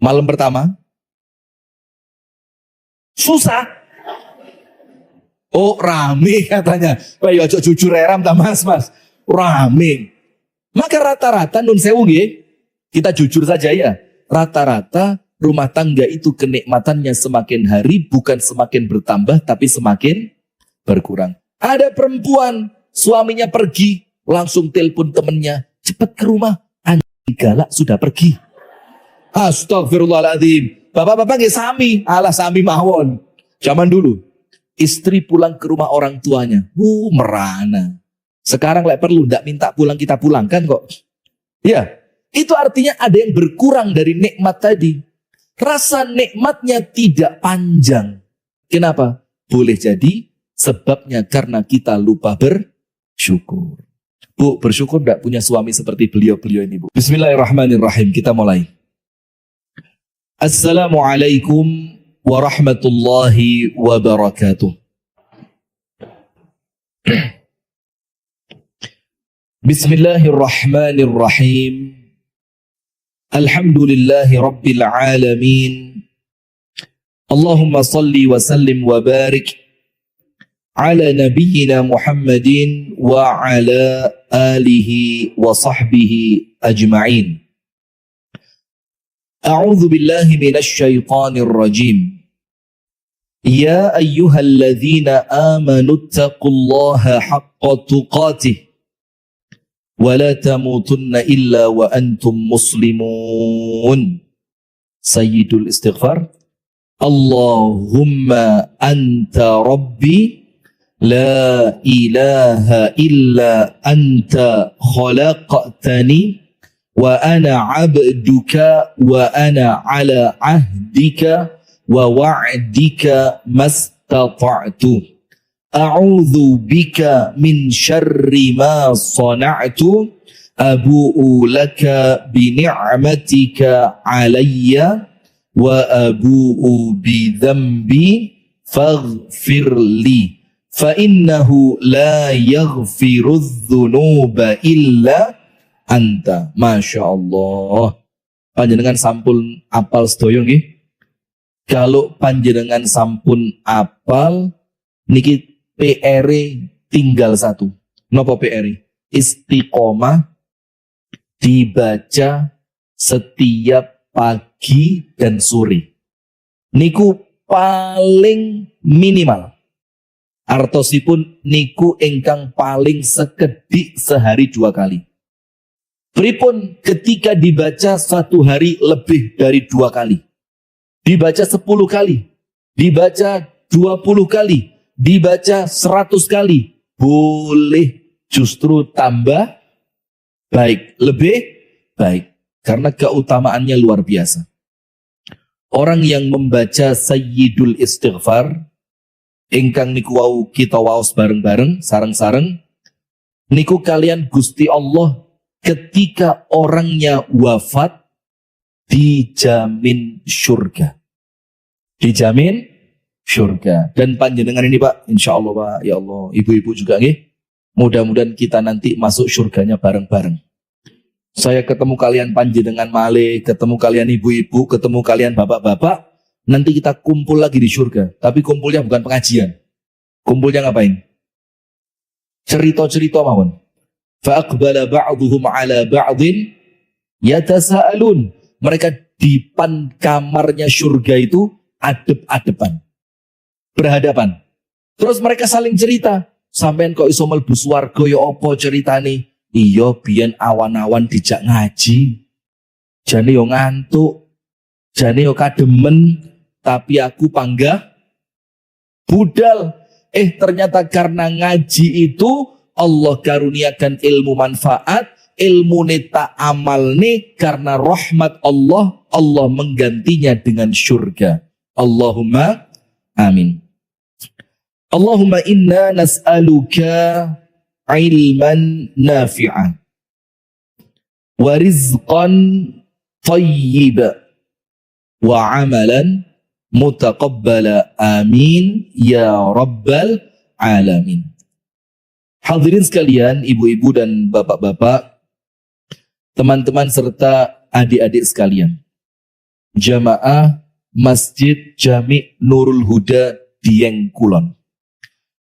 Malam pertama, susah. Oh rame katanya. Wah ya jujur eram ta mas. Rame. Maka rata-rata nun sewu nggih, kita jujur saja ya. Rata-rata rumah tangga itu kenikmatannya semakin hari bukan semakin bertambah tapi semakin berkurang. Ada perempuan, suaminya pergi, langsung telepon temennya, cepet ke rumah, anjing galak sudah pergi. Astagfirullahaladzim. Bapak-bapak nggih sami, alah sami mawon. Zaman dulu, istri pulang ke rumah orang tuanya, merana. Sekarang lek perlu ndak minta pulang kita pulangkan kok. Ya, itu artinya ada yang berkurang dari nikmat tadi. Rasa nikmatnya tidak panjang. Kenapa? Boleh jadi sebabnya karena kita lupa bersyukur. Bu, bersyukur ndak punya suami seperti beliau-beliau ini, Bu. Bismillahirrahmanirrahim. Kita mulai. Assalamualaikum warahmatullahi wabarakatuh. Bismillahirrahmanirrahim. Alhamdulillahi rabbil alamin. Allahumma salli wa sallim wa barik ala nabiyyina Muhammadin wa ala alihi wa sahbihi ajma'in. A'udzu billahi minasy syaithanir rajim. Ya ayyuhalladzina amanu taqullaha haqqa tuqatih wa la tamutunna illa wa antum muslimun. Sayyidul istighfar. Allahumma anta rabbi la ilaha illa anta khalaqtani wa ana abduka wa ana ala ahdika wa wa'dika mastata'tu. A'udzu bika min syarri ma sana'tu abu'u laka bi ni'matika 'alayya wa abu'u bi dhanbi faghfir li fa innahu la yaghfirudz dzunuba illa anta. Masya Allah. Panjenengan sampun apal sedaya nggih? Kalau panjenengan sampun apal niki PR tinggal satu. Napa PR? Istiqomah dibaca setiap pagi dan sore. Niku paling minimal. Artosipun niku ingkang paling sekedhik sehari 2 kali. Pripun ketika dibaca satu hari lebih dari 2 kali. Dibaca 10 kali. Dibaca 20 kali. Dibaca 100 kali, boleh justru tambah baik, lebih baik, karena keutamaannya luar biasa. Orang yang membaca Sayyidul Istighfar, ingkang niku wau kita waos bareng-bareng, sareng-sareng, niku kalian Gusti Allah ketika orangnya wafat dijamin surga, dijamin surga. Dan panjenengan ini Pak, insya Allah Pak, ya Allah, ibu-ibu juga nih, mudah-mudahan kita nanti masuk surganya bareng-bareng. Saya ketemu kalian panjenengan male, ketemu kalian ibu-ibu, ketemu kalian bapak-bapak, nanti kita kumpul lagi di surga. Tapi kumpulnya bukan pengajian. Kumpulnya ngapain? Cerita-cerita mawon. Fa'aqbala ba'duhum ala ba'din yatasa'alun. Mereka di kamarnya surga itu adep-adepan, berhadapan. Terus mereka saling cerita. Sampean kok iso mlebu swarga ya apa ceritane? Iya biyen awan-awan dijak ngaji. Jane yo ngantuk. Jane yo kademen, tapi aku panggah budal. Ternyata karena ngaji itu Allah karuniakan ilmu manfaat, ilmu neta amal nih karena rahmat Allah, Allah menggantinya dengan surga. Allahumma amin. Allahumma inna nas'aluka ilman nafi'an wa rizqan tayyiba wa amalan mutaqabbala amin ya rabbal alamin. Hadirin sekalian, ibu-ibu dan bapak-bapak, teman-teman serta adik-adik sekalian. Jamaah Masjid Jami Nurul Huda Dieng Kulon.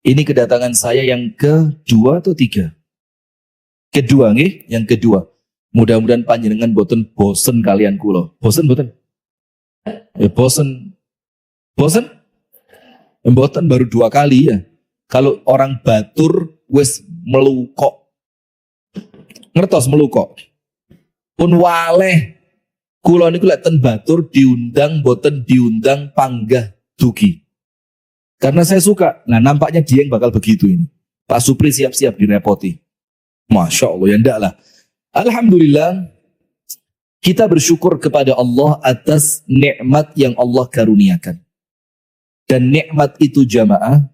Ini kedatangan saya yang kedua atau tiga? Kedua nih, yang kedua. Mudah-mudahan panjenengan boten bosen kalian kulo. Bosen boten? Bosen. Bosen? Boten baru 2 kali ya. Kalau orang batur wis melukok. Ngertos melukok. Pun waleh kulo niku lek ten batur diundang boten diundang panggah dugi. Karena saya suka. Nah nampaknya Dieng bakal begitu ini. Pak Supri siap-siap direpoti. Masya Allah ya ndak lah. Alhamdulillah kita bersyukur kepada Allah atas nikmat yang Allah karuniakan. Dan nikmat itu jamaah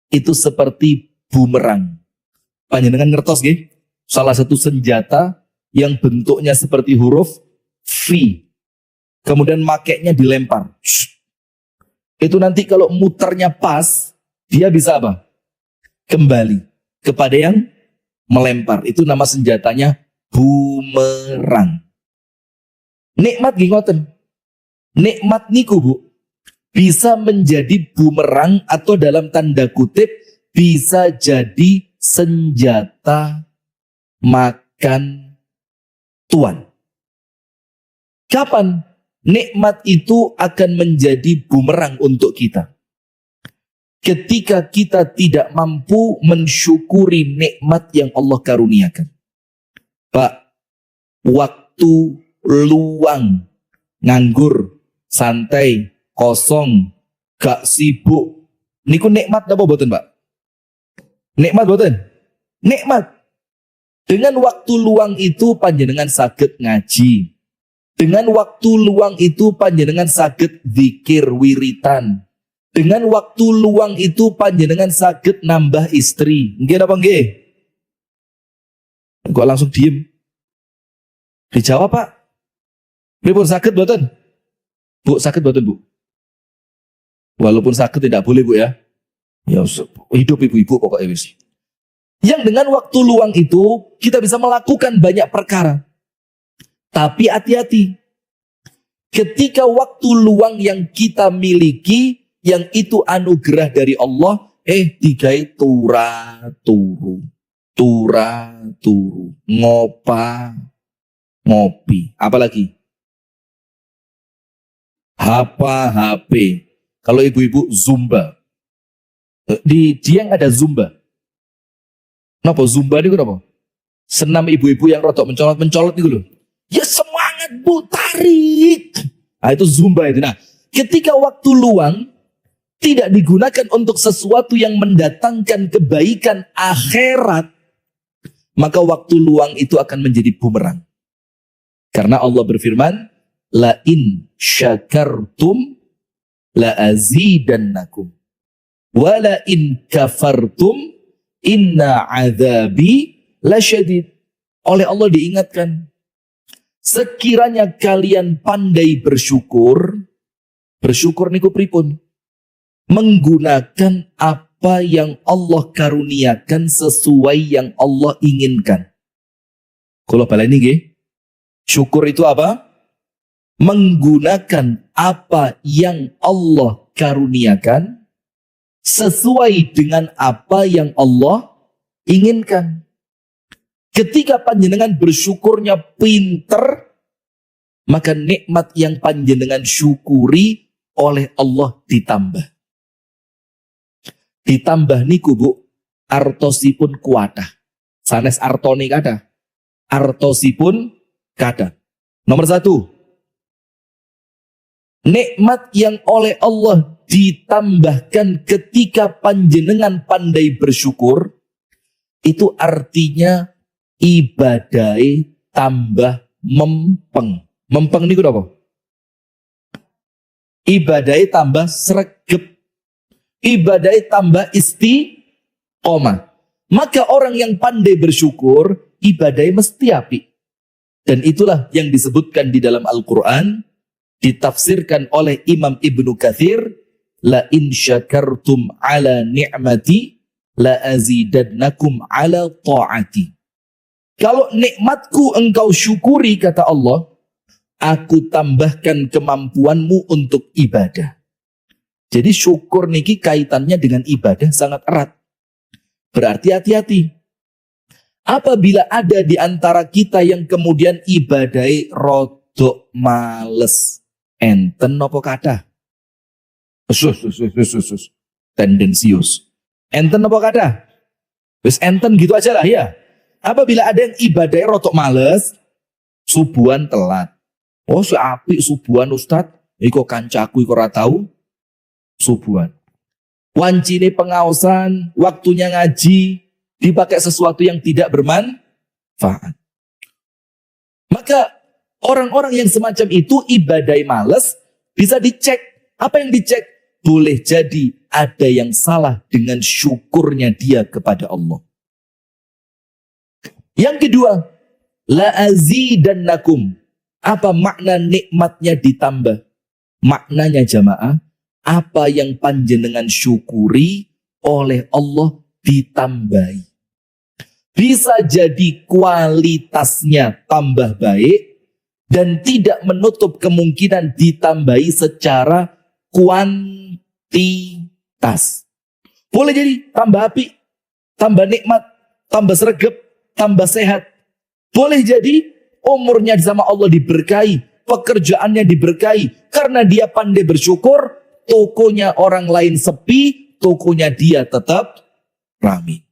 itu seperti bumerang. Panjenengan ngertos nggih? Salah satu senjata yang bentuknya seperti huruf V. Kemudian makainya dilempar. Itu nanti kalau muternya pas, dia bisa apa? Kembali kepada yang melempar. Itu nama senjatanya bumerang. Nikmat ngoten. Nikmat niku Bu, bisa menjadi bumerang atau dalam tanda kutip bisa jadi senjata makan tuan. Kapan nikmat itu akan menjadi bumerang untuk kita? Ketika kita tidak mampu mensyukuri nikmat yang Allah karuniakan. Pak, waktu luang, nganggur, santai, kosong, gak sibuk. Niku nikmat apa boten, Pak? Nikmat boten? Nikmat. Dengan waktu luang itu panjenengan saged ngaji. Dengan waktu luang itu panjenengan saged zikir wiritan. Dengan waktu luang itu panjenengan saged nambah istri. Nggih apa nggih? Kok langsung diem? Dijawab Pak. Pripun saged boten? Bu, saged boten Bu? Walaupun saged tidak boleh Bu ya. Ya hidup ibu-ibu pokoknya wis. Yang dengan waktu luang itu kita bisa melakukan banyak perkara. Tapi hati-hati. Ketika waktu luang yang kita miliki, yang itu anugerah dari Allah, digai turu, ngopi. Apalagi? HP. Kalau ibu-ibu Zumba. Di Dieng ada Zumba. Napa Zumba itu kenapa? Senam ibu-ibu yang rotok mencolot itu loh. Ya semangat Bu, tarik. Nah itu Zumba itu. Nah ketika waktu luang tidak digunakan untuk sesuatu yang mendatangkan kebaikan akhirat, maka waktu luang itu akan menjadi bumerang. Karena Allah berfirman, la in syakartum la azidannakum wa la in kafartum inna azabi lasyadid. Oleh Allah diingatkan, sekiranya kalian pandai bersyukur niku pripun? Menggunakan apa yang Allah karuniakan sesuai yang Allah inginkan. Kalau baleni nggih, syukur itu apa? Menggunakan apa yang Allah karuniakan sesuai dengan apa yang Allah inginkan. Ketika panjenengan bersyukurnya pinter, maka nikmat yang panjenengan syukuri oleh Allah ditambah. Ditambah niku Bu, artosipun kuatah. Sanes artoni kada. Artosipun kada. Nomor 1. Nikmat yang oleh Allah ditambahkan ketika panjenengan pandai bersyukur, itu artinya ibadai tambah mempeng. Mempeng niku apa? Ibadai tambah sregep. Ibadai tambah istiqomah. Maka orang yang pandai bersyukur, ibadai mesti api. Dan itulah yang disebutkan di dalam Al-Quran, ditafsirkan oleh Imam Ibnu Katsir, la in syakartum ala ni'mati la azidannakum ala ta'ati. Kalau nikmatku engkau syukuri, kata Allah, aku tambahkan kemampuanmu untuk ibadah. Jadi syukur niki kaitannya dengan ibadah sangat erat. Berarti hati-hati. Apabila ada di antara kita yang kemudian ibadai rodok males, enten nopo kata? Tendensius. Enten nopo kata? Wis enten gitu aja lah ya. Apabila ada yang ibadai rodok males, subuhan telat. Oh si apik subuhan Ustad, iko kancaku iko ora tau subuhan. Wancine pengaosan, waktunya ngaji, dipakai sesuatu yang tidak bermanfaat. Maka orang-orang yang semacam itu ibadai males bisa dicek. Apa yang dicek? Boleh jadi ada yang salah dengan syukurnya dia kepada Allah. Yang kedua, la azidannakum. Apa makna nikmatnya ditambah? Maknanya jamaah, apa yang panjenengan syukuri oleh Allah ditambahi. Bisa jadi kualitasnya tambah baik dan tidak menutup kemungkinan ditambahi secara kuantitas. Boleh jadi tambah api, tambah nikmat, tambah sregep, tambah sehat. Boleh jadi umurnya sama Allah diberkahi, pekerjaannya diberkahi karena dia pandai bersyukur, tokonya orang lain sepi, tokonya dia tetap ramai.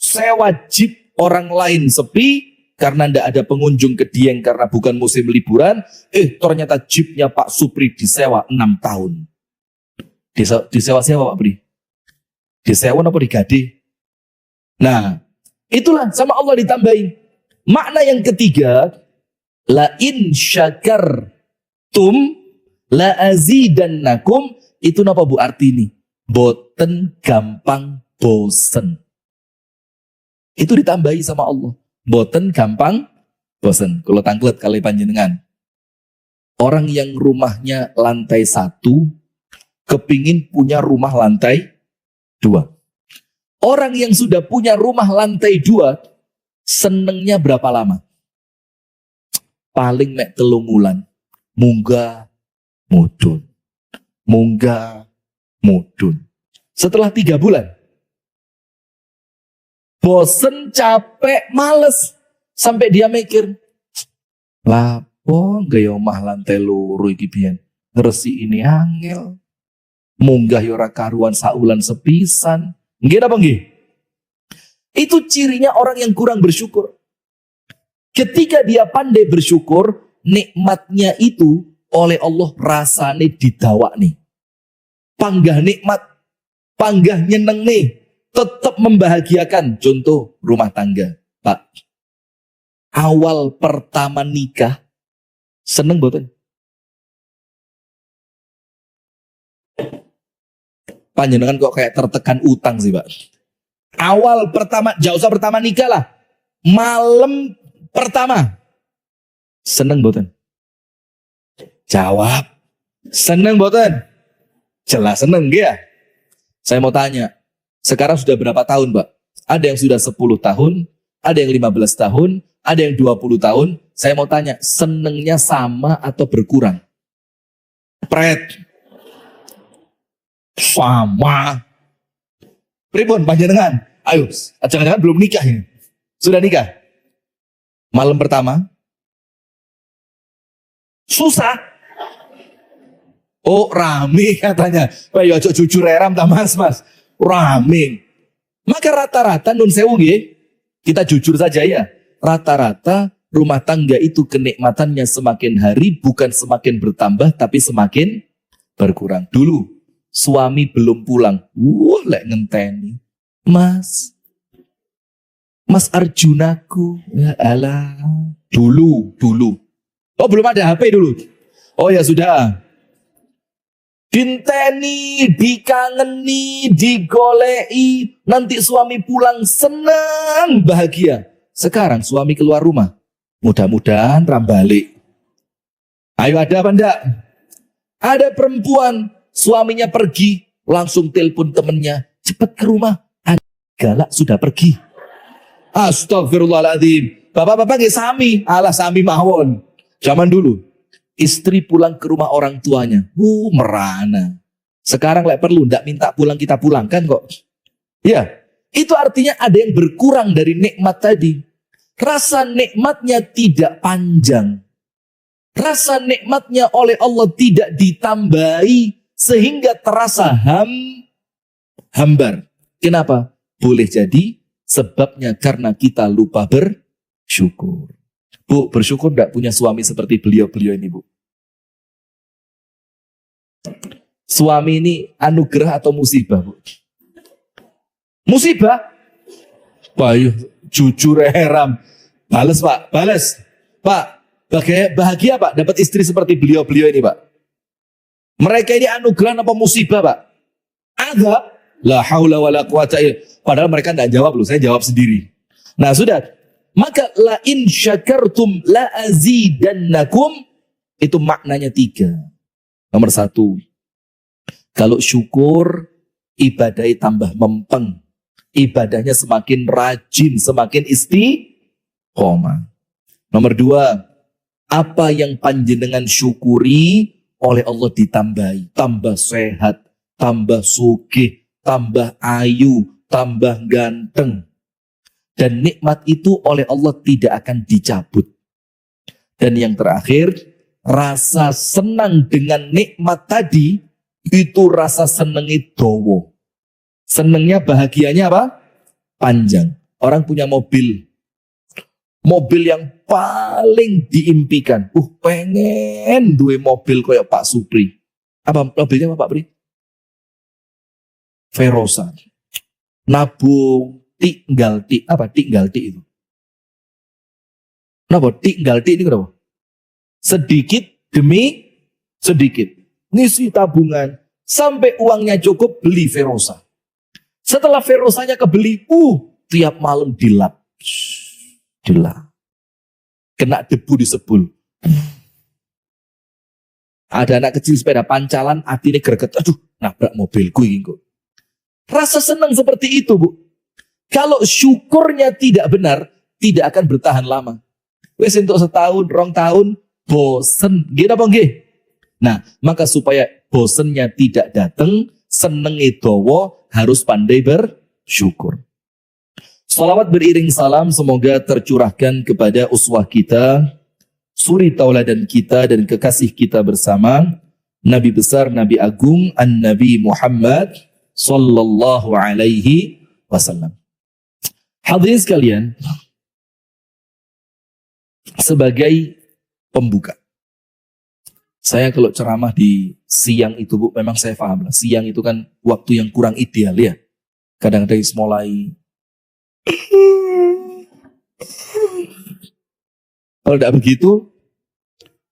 Sewa jeep orang lain sepi karena tidak ada pengunjung ke Dieng karena bukan musim liburan. Ternyata jeepnya Pak Supri disewa 6 tahun. Disewa-sewa Pak Pri. Disewa apa digade? Nah, itulah sama Allah ditambahin. Makna yang ketiga, la in syakartum la azidannakum, itu napa Bu arti ini? Boten gampang bosen. Itu ditambahi sama Allah. Boten gampang bosen. Kalau tangklet kali panjenengan. Orang yang rumahnya lantai 1 kepingin punya rumah lantai 2. Orang yang sudah punya rumah lantai 2 senengnya berapa lama? Paling mek 3 wulan. Munggah mudun. Munggah mudun. Setelah 3 bulan. Bosen, capek, males. Sampai dia mikir, lapo gaya omah lantai loro iki biyen. Ngresi ini angel. Munggah yora karuan saulan sepisan. Nggih apa nggih? Itu cirinya orang yang kurang bersyukur. Ketika dia pandai bersyukur, nikmatnya itu oleh Allah rasane didawak nih. Panggah nikmat, panggah nyeneng nih, tetap membahagiakan. Contoh rumah tangga, Pak. Awal pertama nikah, seneng boten? Panjenengan kok kayak tertekan utang sih, Pak. Awal pertama, jauh usah pertama nikah lah. Malam pertama. Seneng boten? Jawab. Seneng boten? Jelas seneng ya. Saya mau tanya. Sekarang sudah berapa tahun, Pak? Ada yang sudah 10 tahun, ada yang 15 tahun, ada yang 20 tahun. Saya mau tanya, senengnya sama atau berkurang? Pret. Sama. Pripun panjenengan? Ayo, jangan-jangan belum nikah ini. Sudah nikah? Malam pertama? Susah. Oh, rame katanya. Pak, ya ojo jujur eram ta Mas. Rame. Maka rata-rata nun sewu nggih, kita jujur saja ya. Rata-rata rumah tangga itu kenikmatannya semakin hari bukan semakin bertambah tapi semakin berkurang. Dulu suami belum pulang. Lek ngenteni. Mas Arjunaku. Ya alah. Dulu. Oh belum ada HP dulu. Oh ya sudah. Dinteni, dikangeni, digolei. Nanti suami pulang senang, bahagia. Sekarang suami keluar rumah. Mudah-mudahan rambalik. Ayo ada apa enggak? Ada perempuan. Suaminya pergi, langsung telepon temennya, cepat ke rumah, anak galak sudah pergi. Astagfirullahaladzim. Bapak-bapak nggih sami, alah sami mawon. Zaman dulu, Istri pulang ke rumah orang tuanya. Merana. Sekarang perlu ndak minta pulang kita pulangkan kok. Ya, itu artinya ada yang berkurang dari nikmat tadi. Rasa nikmatnya tidak panjang. Rasa nikmatnya oleh Allah tidak ditambahi sehingga terasa hambar. Kenapa? Boleh jadi sebabnya karena kita lupa bersyukur. Bu, bersyukur enggak punya suami seperti beliau-beliau ini, Bu? Suami ini anugerah atau musibah, Bu? Musibah? Bayu, jujur heram. Bales, Pak, bales. Pak, bahagia, Pak, dapat istri seperti beliau-beliau ini, Pak. Mereka ini anugerah apa musibah, Pak? Ada. La haula wala quwata illa. Padahal mereka tidak jawab loh, saya jawab sendiri. Nah sudah, maka la in syakartum la azidannakum, itu maknanya 3. Nomor 1, kalau syukur ibadahnya tambah mempeng, ibadahnya semakin rajin, semakin istiqomah. Nomor 2, apa yang panjenengan syukuri oleh Allah ditambahi, tambah sehat, tambah sugih, tambah ayu, tambah ganteng. Dan nikmat itu oleh Allah tidak akan dicabut. Dan yang terakhir, rasa senang dengan nikmat tadi, itu rasa senangnya dowo. Senangnya, bahagianya apa? Panjang. Orang punya mobil yang paling diimpikan. Pengen duwe mobil kayak Pak Supri. Apa mobilnya Pak Pri? Verosa. Nabung tinggal ti itu. Kenapa tinggal ti ini kenapa? Sedikit demi sedikit. Ngisi tabungan sampai uangnya cukup beli Verosa. Setelah Verosanya kebeli, tiap malam dilap. Kena debu di sebul. Ada anak kecil sepeda pancalan, hatinya greget. Aduh, nabrak mobilku ini kok. Rasa senang seperti itu, Bu. Kalau syukurnya tidak benar, tidak akan bertahan lama. Wes untuk setahun, 2 tahun, bosen. Gitu apa nggih? Nah, maka supaya bosennya tidak datang, senenge dawa, harus pandai bersyukur. Salawat beriring salam semoga tercurahkan kepada uswah kita, suri tauladan kita dan kekasih kita bersama, Nabi besar, Nabi agung, An-Nabi Muhammad sallallahu alaihi wasallam. Hadirin sekalian, sebagai pembuka, saya kalau ceramah di siang itu, Bu, memang saya paham lah. Siang itu kan waktu yang kurang ideal ya. Kadang-kadang mulai kalau tidak begitu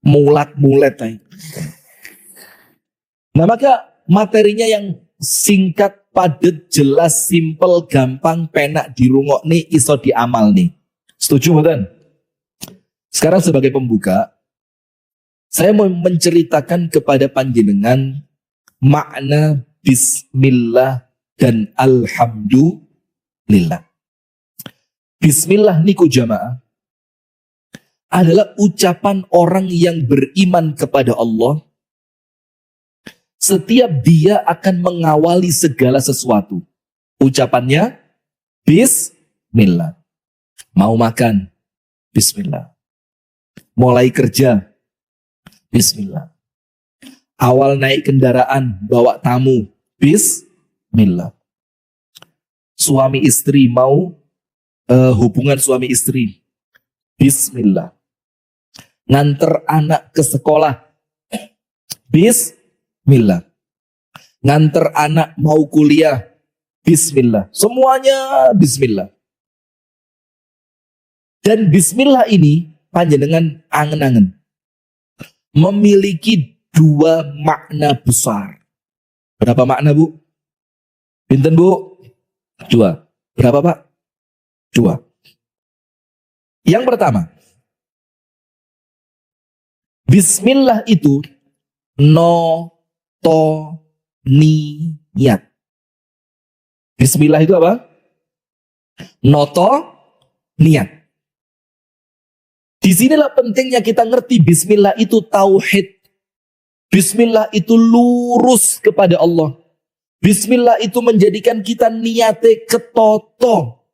mulat-mulet. Nah, maka materinya yang singkat, padat, jelas, simpel, gampang, penak dirungok nih, iso diamal nih. Setuju bukan? Sekarang sebagai pembuka, saya mau menceritakan kepada panjenengan makna bismillah dan alhamdulillah. Bismillah niku jamaah adalah ucapan orang yang beriman kepada Allah setiap dia akan mengawali segala sesuatu. Ucapannya bismillah. Mau makan, bismillah. Mulai kerja, bismillah. Awal naik kendaraan, bawa tamu, bismillah. Suami istri mau hubungan suami istri, bismillah. Nganter anak ke sekolah, bismillah. Nganter anak mau kuliah, bismillah. Semuanya bismillah. Dan bismillah ini panjenengan angen-angen memiliki 2 makna besar. Berapa makna, Bu? Pinten, Bu? 2. Berapa, Pak? 2. Yang pertama, bismillah itu niat. Bismillah itu apa? Niat. Disinilah pentingnya kita ngerti bismillah itu tauhid. Bismillah itu lurus kepada Allah. Bismillah itu menjadikan kita niate ketoto.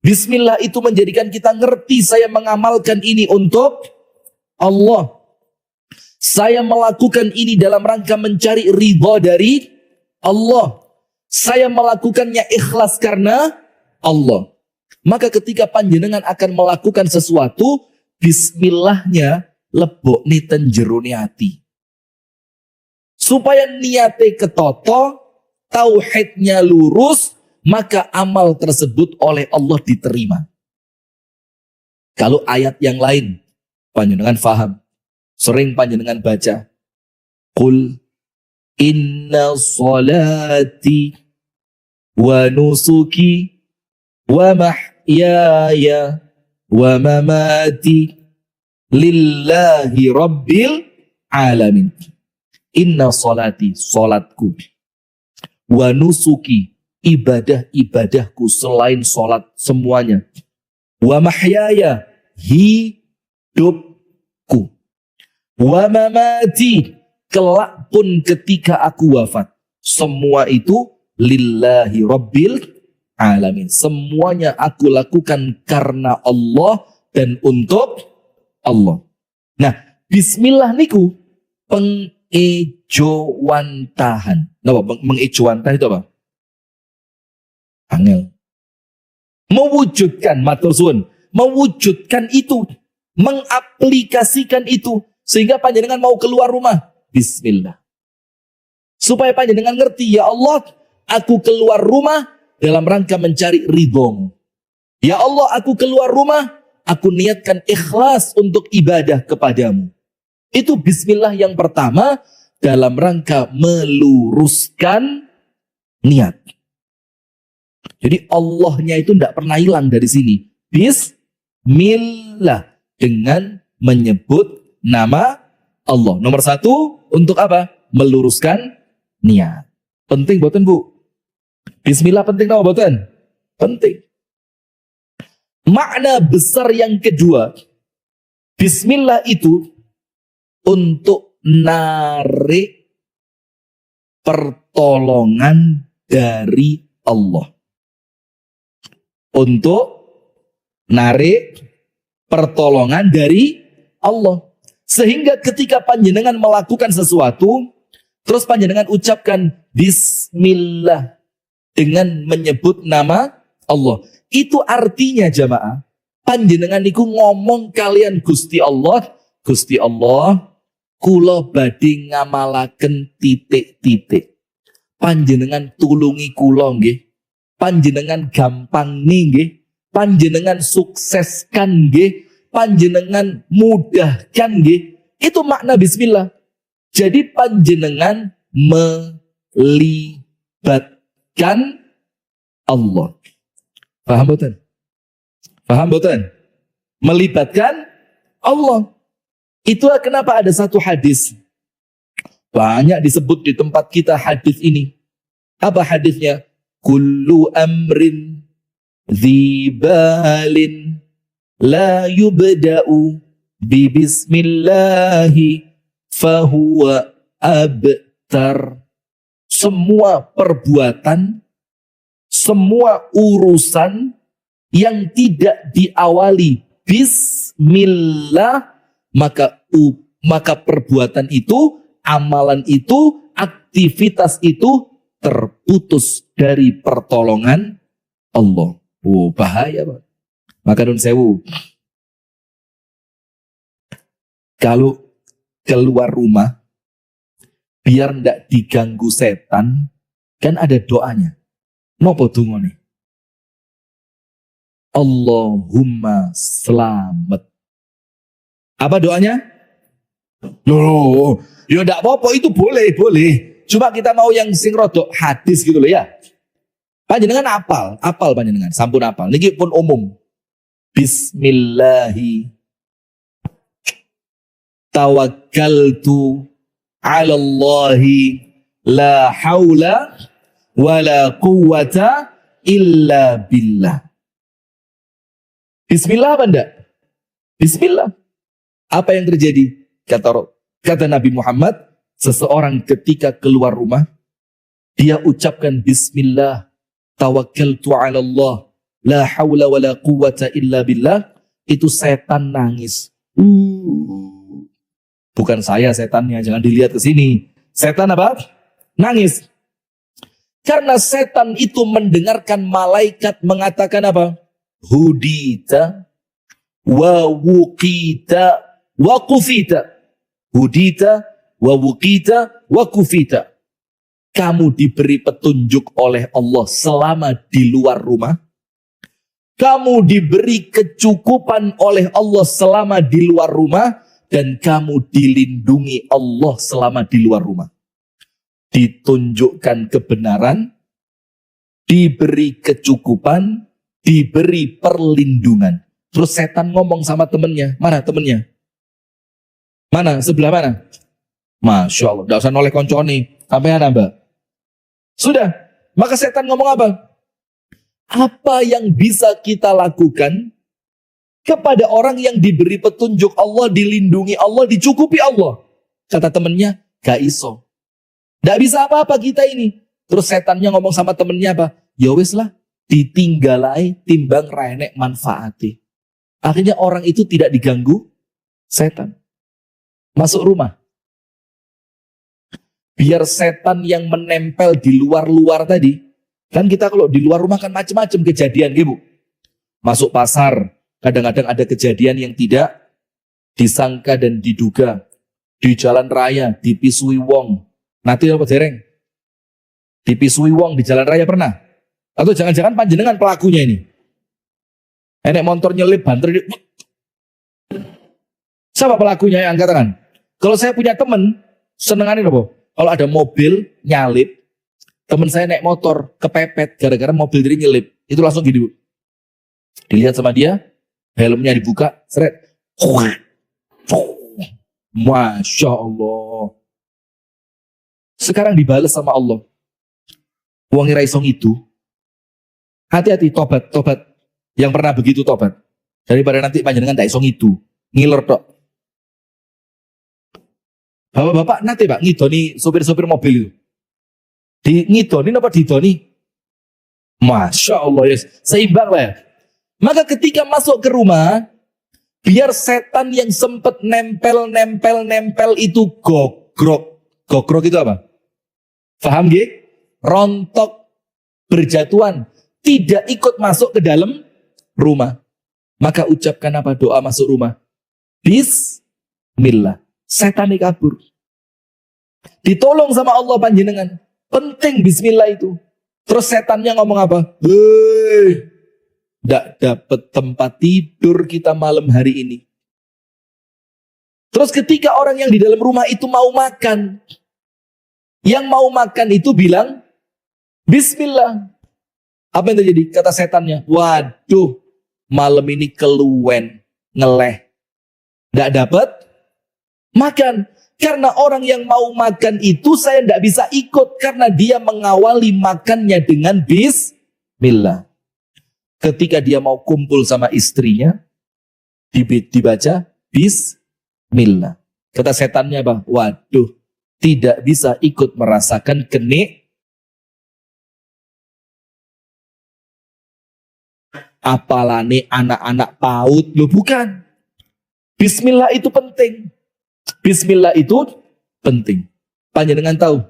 Bismillah itu menjadikan kita ngerti saya mengamalkan ini untuk Allah. Saya melakukan ini dalam rangka mencari ridha dari Allah. Saya melakukannya ikhlas karena Allah. Maka ketika panjenengan akan melakukan sesuatu, bismillahnya lebok niten jero hati. Supaya niate ketoto, tauhidnya lurus, maka amal tersebut oleh Allah diterima. Kalau ayat yang lain, panjenengan faham, sering panjenengan baca, Qul inna salati wa nusuki wa mahyaya wa mamati lillahi rabbil alamin. Inna salati, salatku, wa nusuki, ibadah-ibadahku selain salat semuanya, wa mahyaya, hidupku, wa mamati, kelak pun ketika aku wafat, semua itu lillahi rabbil alamin. Semuanya aku lakukan karena Allah dan untuk Allah. Nah, bismillah niku pengejowantahan. Napa mengejowantahan itu apa? Angel. Mewujudkan, matur suwun, mewujudkan itu, mengaplikasikan itu sehingga panjenengan mau keluar rumah, bismillah. Supaya panjenengan ngerti, ya Allah, aku keluar rumah dalam rangka mencari ridhomu. Ya Allah, aku keluar rumah, aku niatkan ikhlas untuk ibadah kepadamu. Itu bismillah yang pertama dalam rangka meluruskan niat. Jadi Allahnya itu tidak pernah hilang dari sini. Bismillah, dengan menyebut nama Allah. Nomor satu, untuk apa? Meluruskan niat. Penting boten Bu? Bismillah penting nama boten? Penting. Makna besar yang kedua, bismillah itu untuk narik pertolongan dari Allah. Untuk narik pertolongan dari Allah. Sehingga ketika panjenengan melakukan sesuatu, terus panjenengan ucapkan bismillah dengan menyebut nama Allah. Itu artinya jamaah, panjenengan niku ngomong kalian Gusti Allah, kula badhe ngamalaken titik-titik. Panjenengan tulungi kula nggih. Panjenengan gampang nggih. Panjenengan sukseskan nggih. Panjenengan mudahkan nggih. Itu makna bismillah. Jadi panjenengan melibatkan Allah. Paham boten? Paham boten? Melibatkan Allah. Itulah kenapa ada satu hadis. Banyak disebut di tempat kita hadis ini. Apa hadisnya? Kullu amrin dzibalin la yubda'u bi bismillahi fahuwa abtar. Semua perbuatan, semua urusan yang tidak diawali bismillah, maka perbuatan itu, amalan itu, aktivitas itu terputus dari pertolongan Allah. Oh, bahaya Pak. Maka nun sewu, kalau keluar rumah biar ndak diganggu setan, kan ada doanya. Nopo dungane? Allahumma selamat. Apa doanya? Loh, ya ndak apa-apa, itu boleh. Cuma kita mau yang sing rodok hadis gitu loh ya. Panjenengan apal panjenengan, sampun apal. Niki pun umum. Bismillahi tawakkaltu 'ala Allahi la haula wala quwwata illa billah. Bismillah apa enggak? Bismillah. Apa yang terjadi? Kata Nabi Muhammad, seseorang ketika keluar rumah, dia ucapkan Bismillah, tawakkaltu ala Allah, la hawla wa la quwwata illa billah, itu setan nangis. Bukan saya setannya, jangan dilihat ke sini. Setan apa? Nangis. Karena setan itu mendengarkan malaikat mengatakan apa? Hudita wa wuqita wa kufita. Hudita wa wuqita wa kufita. Kamu diberi petunjuk oleh Allah selama di luar rumah. Kamu diberi kecukupan oleh Allah selama di luar rumah. Dan kamu dilindungi Allah selama di luar rumah. Ditunjukkan kebenaran, diberi kecukupan, diberi perlindungan. Terus setan ngomong sama temennya. Mana temennya? Mana? Sebelah mana? Masya Allah. Tidak usah noleh konconi. Sampai mana mbak? Sudah. Maka setan ngomong apa? Apa yang bisa kita lakukan kepada orang yang diberi petunjuk Allah, dilindungi Allah, dicukupi Allah? Kata temennya, gak iso. Gak bisa apa-apa kita ini. Terus setannya ngomong sama temennya apa? Ya wis lah, ditinggalai timbang renek manfaati. Akhirnya orang itu tidak diganggu setan. Masuk rumah. Biar setan yang menempel di luar-luar tadi. Kan kita kalau di luar rumah kan macam-macam kejadian, Ibu. Masuk pasar, kadang-kadang ada kejadian yang tidak disangka dan diduga. Di jalan raya, dipisui wong. Nanti apa dereng? Dipisui wong di jalan raya pernah? Atau jangan-jangan panjenengan pelakunya ini? Enek motor nyelip banter. Siapa pelakunya yang angkat tangan? Kalau saya punya teman, senengannya apa? Kalau ada mobil nyalip, teman saya naik motor kepepet gara-gara mobil diri nyelip. Itu langsung gini, Bu. Dilihat sama dia, helmnya dibuka, seret. Masya Allah. Sekarang dibales sama Allah. Wong ngira isong itu. Hati-hati, tobat. Yang pernah begitu tobat. Daripada nanti panjenengan tak isong itu. Ngiler tok. Bapak-bapak nanti Pak ngidoni sopir-sopir mobil itu. Ngidoni apa didoni? Masya Allah, yes. Seimbang lah ya. Maka ketika masuk ke rumah, biar setan yang sempat nempel itu gogrok. Gogrok itu apa? Paham gak? Rontok, berjatuhan, tidak ikut masuk ke dalam rumah. Maka ucapkan apa? Doa masuk rumah. Bismillah. Setan kabur. Ditolong sama Allah panjenengan. Penting bismillah itu. Terus setannya ngomong apa? Hei, tidak dapat tempat tidur kita malam hari ini. Terus ketika orang yang di dalam rumah itu mau makan, yang mau makan itu bilang bismillah. Apa yang terjadi? Kata setannya, waduh, malam ini keluwen, ngeleh, tidak dapat makan. Karena orang yang mau makan itu saya tidak bisa ikut. Karena dia mengawali makannya dengan bismillah. Ketika dia mau kumpul sama istrinya, dibaca bismillah. Kata setannya apa? Waduh, tidak bisa ikut merasakan apalane anak-anak PAUD. Loh bukan. Bismillah itu penting. Bismillah itu penting. Panjenengan tahu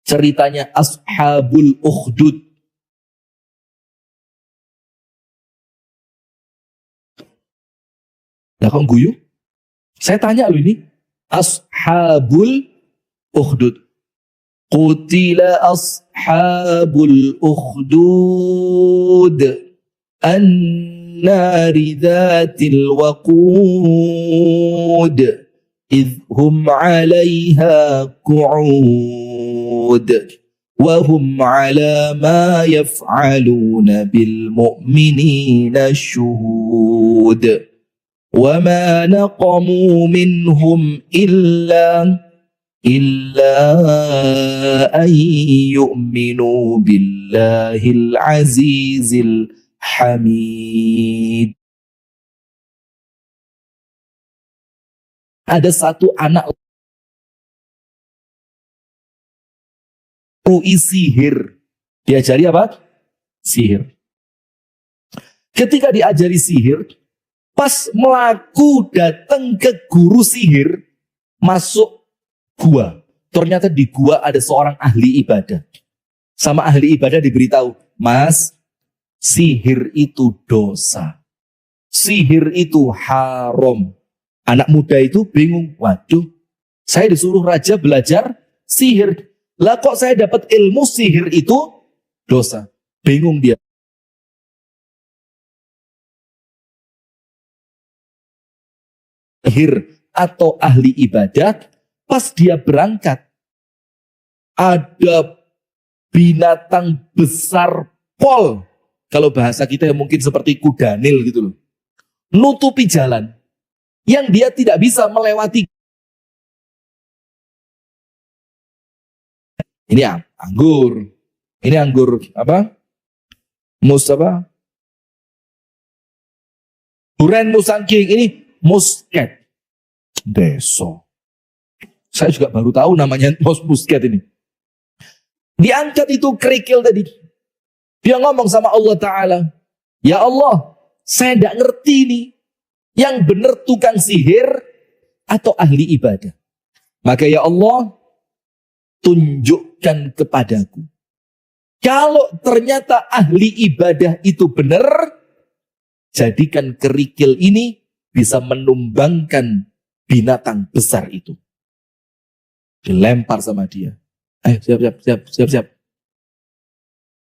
ceritanya Ashabul Ukhdud. Nah kok guyu? Saya tanya lu ini. Ashabul Ukhdud. Qutila ashabul ukhdud. An-nari dhatil waqud. إذ هم عليها قعود وهم على ما يفعلون بالمؤمنين شهود وما نقموا منهم إلا أن يؤمنوا بالله العزيز الحميد. ada satu anak sihir. Diajari apa? Sihir. Ketika diajari sihir, pas melaku datang ke guru sihir, masuk gua. Ternyata di gua ada seorang ahli ibadah. Sama ahli ibadah diberitahu, Mas, sihir itu dosa. Sihir itu haram. Anak muda itu bingung, waduh, saya disuruh raja belajar sihir. Lah kok saya dapat ilmu sihir itu dosa? Bingung dia. Sihir atau ahli ibadah, pas dia berangkat, ada binatang besar pol. Kalau bahasa kita mungkin seperti kudanil gitu loh. Nutupi jalan. Yang dia tidak bisa melewati. Ini anggur. Ini anggur apa? Apa? Duren musangking. Ini musket. Deso. Saya juga baru tahu namanya musket ini. Diangkat itu kerikil tadi. Dia ngomong sama Allah Ta'ala. Ya Allah, saya tidak ngerti nih. Yang benar tukang sihir atau ahli ibadah. Maka ya Allah, tunjukkan kepadaku. Kalau ternyata ahli ibadah itu benar, jadikan kerikil ini bisa menumbangkan binatang besar itu. Dilempar sama dia. Siap.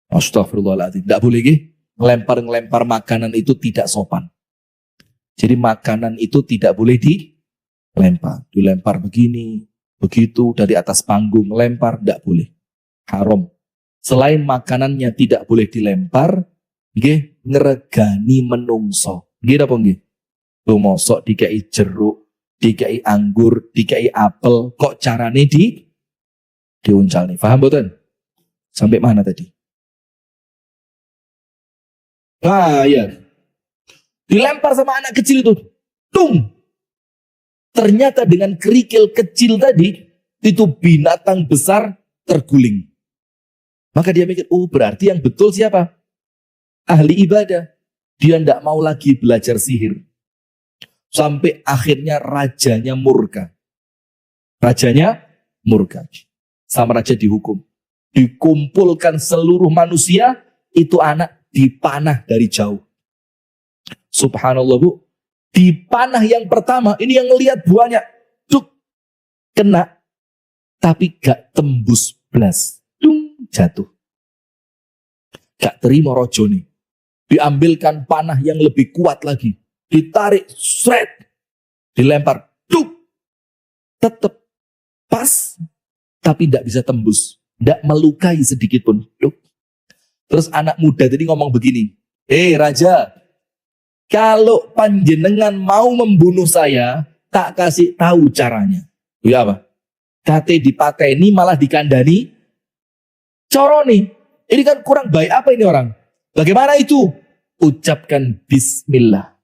Astagfirullahaladzim. Tidak boleh ngelempar makanan itu tidak sopan. Jadi makanan itu tidak boleh dilempar. Dilempar begini, begitu, dari atas panggung lempar, tidak boleh. Haram. Selain makanannya tidak boleh dilempar, ngeregani menungso. Nggih apa nggih? Lu mosok dikai jeruk, dikai anggur, dikai apel, kok carane diuncal nih. Paham betul? Sampai mana tadi? Ya. Dilempar sama anak kecil itu. Tung. Ternyata dengan kerikil kecil tadi, itu binatang besar terguling. Maka dia mikir, oh berarti yang betul siapa? Ahli ibadah. Dia tidak mau lagi belajar sihir. Sampai akhirnya rajanya murka. Rajanya murka. Sama raja dihukum. Dikumpulkan seluruh manusia, itu anak dipanah dari jauh. Subhanallah Bu. Dipanah yang pertama, ini yang ngelihat buahnya. Duk, kena. Tapi gak tembus blas. Dung, jatuh. Gak terima rojo nih. Diambilkan panah yang lebih kuat lagi. Ditarik, sret. Dilempar, duk. Tetap pas. Tapi tidak bisa tembus. Tidak melukai sedikit pun. Duk. Terus anak muda tadi ngomong begini. Raja. Kalau panjenengan mau membunuh saya, tak kasih tahu caranya. Ya apa? Kate dipateni malah dikandani. Coro nih. Ini kan kurang baik apa ini orang? Bagaimana itu? Ucapkan bismillah.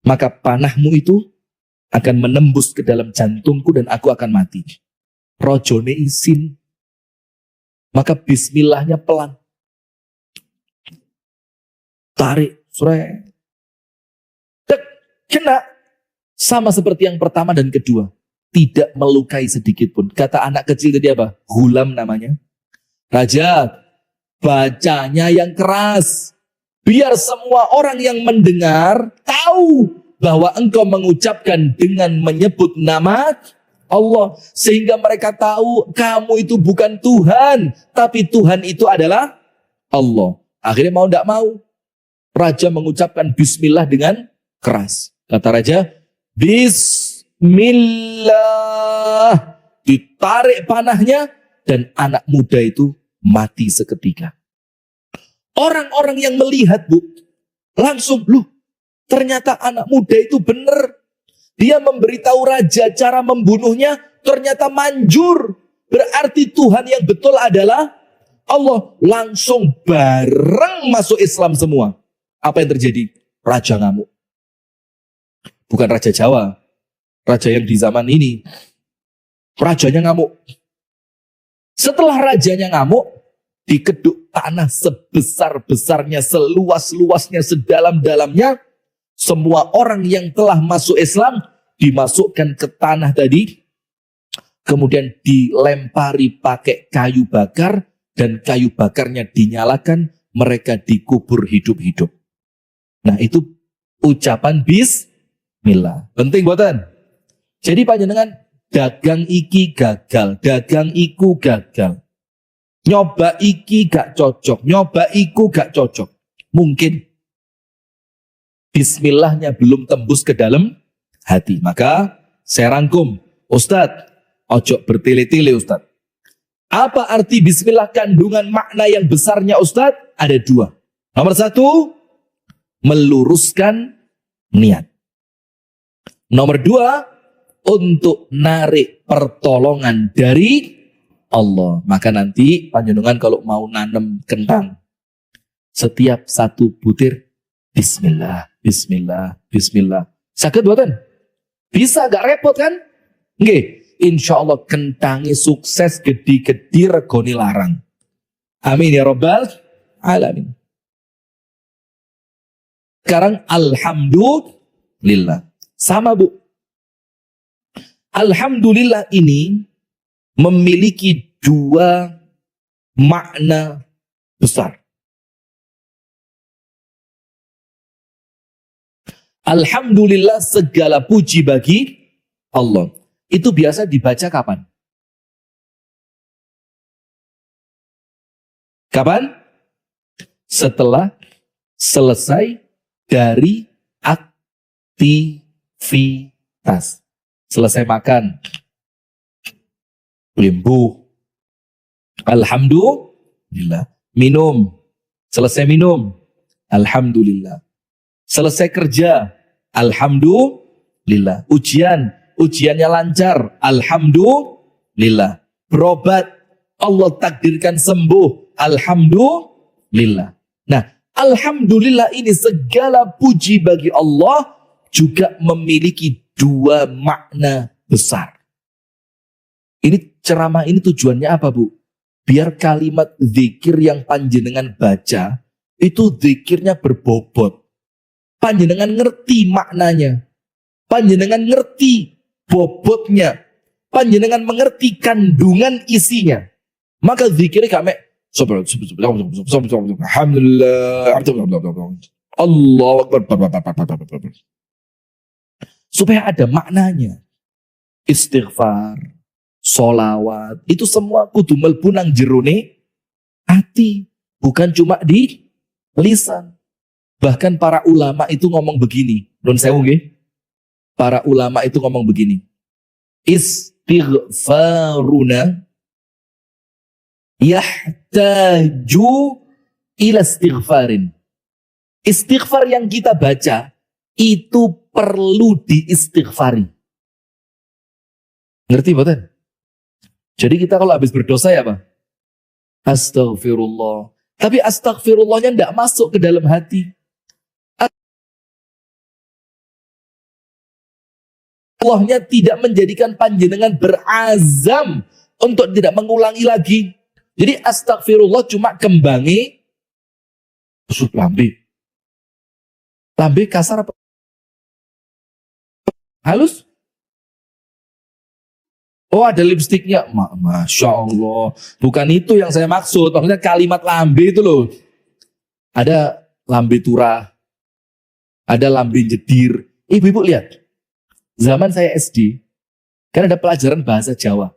Maka panahmu itu akan menembus ke dalam jantungku dan aku akan mati. Rojone izin. Maka bismillahnya pelan. Tarik. Sore. Kena. Sama seperti yang pertama dan kedua. Tidak melukai sedikit pun. Kata anak kecil tadi apa? Hulam namanya. Raja, bacanya yang keras. Biar semua orang yang mendengar tahu bahwa engkau mengucapkan dengan menyebut nama Allah. Sehingga mereka tahu kamu itu bukan Tuhan. Tapi Tuhan itu adalah Allah. Akhirnya mau tidak mau. Raja mengucapkan bismillah dengan keras. Kata raja, bismillah. Ditarik panahnya dan anak muda itu mati seketika. Orang-orang yang melihat Bu, langsung, ternyata anak muda itu benar. Dia memberitahu raja cara membunuhnya, ternyata manjur. Berarti Tuhan yang betul adalah Allah. Langsung bareng masuk Islam semua. Apa yang terjadi? Raja ngamuk. Bukan Raja Jawa. Raja yang di zaman ini, rajanya ngamuk. Setelah rajanya ngamuk, dikeduk tanah sebesar-besarnya, seluas-luasnya, sedalam-dalamnya. Semua orang yang telah masuk Islam dimasukkan ke tanah tadi, kemudian dilempari pakai kayu bakar, dan kayu bakarnya dinyalakan, mereka dikubur hidup-hidup. Nah, itu ucapan bismillah. Penting buatan. Jadi panjenengan dagang iki gagal, dagang iku gagal. Nyoba iki gak cocok, nyoba iku gak cocok. Mungkin bismillahnya belum tembus ke dalam hati. Maka saya rangkum, Ustadz, ojo bertele-tele Ustadz. Apa arti bismillah kandungan makna yang besarnya Ustadz? Ada dua. Nomor satu, meluruskan niat. Nomor dua, untuk narik pertolongan dari Allah. Maka nanti panjenengan kalau mau nanam kentang, setiap satu butir, bismillah, bismillah, bismillah. Sakit buatan? Bisa, gak repot kan? Nggih, insya Allah kentangi sukses gede-gede regoni larang. Amin ya Rabbal Alamin. Sekarang alhamdulillah. Sama Bu. Alhamdulillah ini memiliki dua makna besar. Alhamdulillah segala puji bagi Allah. Itu biasa dibaca kapan? Kapan? Setelah selesai dari aktivitas. Selesai makan, limbuh, alhamdulillah. Minum, selesai minum, alhamdulillah. Selesai kerja, alhamdulillah. Ujiannya lancar, alhamdulillah. Berobat, Allah takdirkan sembuh, alhamdulillah. Nah, alhamdulillah ini segala puji bagi Allah juga memiliki dua makna besar. Ini ceramah ini tujuannya apa Bu? Biar kalimat zikir yang panjenengan baca itu zikirnya berbobot. Panjenengan ngerti maknanya. Panjenengan ngerti bobotnya. Panjenengan mengerti kandungan isinya. Maka zikirnya kami alhamdulillah, Allahu Akbar, supaya ada maknanya. Istighfar, solawat, itu semua kudu mlebu nang jerone hati, bukan cuma di lisan. Bahkan para ulama itu ngomong begini, nun sewu nggih. Para ulama itu ngomong begini. Istighfaruna yahtaju ila istighfarin. Istighfar yang kita baca itu perlu diistighfari. Ngerti betul? Jadi kita kalau habis berdosa ya apa? Astaghfirullah. Tapi astaghfirullahnya tidak masuk ke dalam hati. Allahnya tidak menjadikan panjenengan berazam untuk tidak mengulangi lagi. Jadi astaghfirullah cuma kembangi busuk lambe. Lambe kasar apa? Halus? Oh ada lipstiknya. Masya Allah. Bukan itu yang saya maksud. Maksudnya kalimat lambe itu loh. Ada lambe turah. Ada lambe jedir. Ibu-ibu lihat. Zaman saya SD. Kan ada pelajaran bahasa Jawa.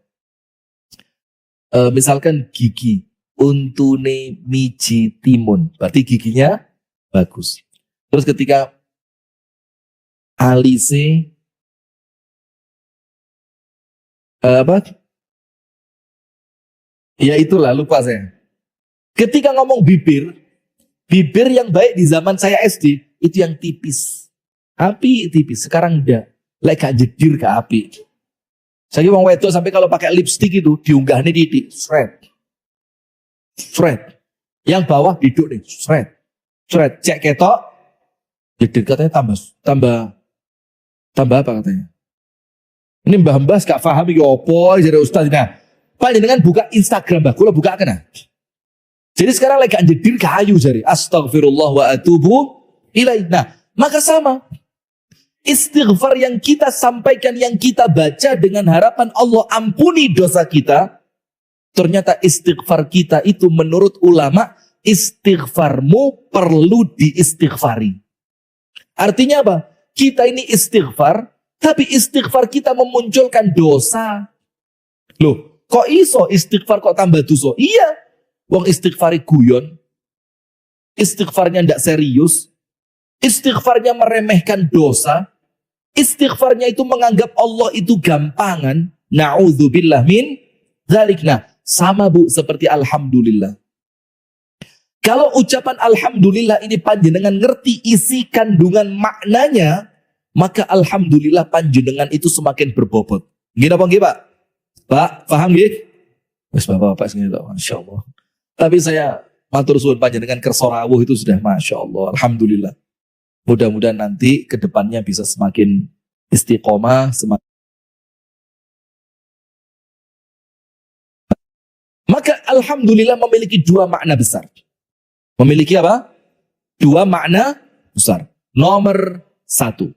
Misalkan gigi. Untune miji timun. Berarti giginya bagus. Terus ketika alise apa? Ya itulah, lupa saya. Ketika ngomong bibir yang baik di zaman saya SD itu yang tipis. Api tipis, sekarang enggak. Lek gak jedir ke api. Saya wong wedok sampai kalau pakai lipstick itu diunggahnya di shred. Yang bawah duduk nih, shred. Cek ketok. Jedir katanya tambah apa katanya? Ini mbah-mbah gak paham iki opo jare Ustaz. Nah, panjenengan buka Instagram, Mbah. Kula buka kena. Jadi sekarang lagi anjedir kayu jari. Astagfirullah wa atubu ilaih. Nah, maka sama. Istighfar yang kita sampaikan, yang kita baca dengan harapan Allah ampuni dosa kita. Ternyata istighfar kita itu menurut ulama, istighfarmu perlu diistighfari. Artinya apa? Kita ini istighfar, tapi istighfar kita memunculkan dosa. Loh, kok iso istighfar kok tambah dosa? Iya. Wong istighfari guyon, istighfarnya ndak serius, istighfarnya meremehkan dosa, istighfarnya itu menganggap Allah itu gampangan. Na'udzubillah min dzalik. Nah, sama Bu seperti alhamdulillah. Kalau ucapan alhamdulillah ini panjenengan ngerti isi kandungan maknanya, maka alhamdulillah panjenengan itu semakin berbobot. Gini apa nggih, Pak? Pak, paham nggih? Wes Bapak-bapak segini tok, masyaallah. Tapi saya matur suwun panjenengan kersa rawuh itu sudah Masya Allah, alhamdulillah. Mudah-mudahan nanti ke depannya bisa semakin istiqomah, semakin. Maka alhamdulillah memiliki dua makna besar. Memiliki apa? Dua makna besar. Nomor satu.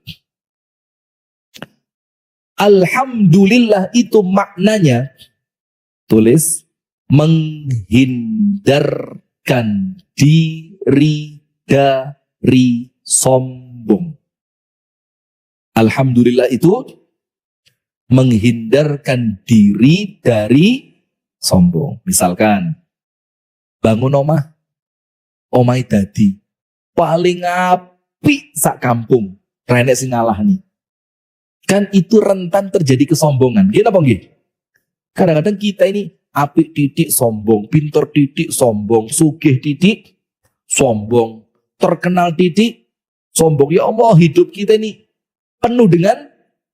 Alhamdulillah itu maknanya, tulis, menghindarkan diri dari sombong. Alhamdulillah itu menghindarkan diri dari sombong. Misalkan bangun omai dadi paling apik sak kampung, renek sing ngalah nih. Kan itu rentan terjadi kesombongan. Gini apa nggih? Kadang-kadang kita ini apik titik sombong, pintar titik sombong, sugih titik sombong, terkenal titik sombong. Ya Allah, hidup kita ini penuh dengan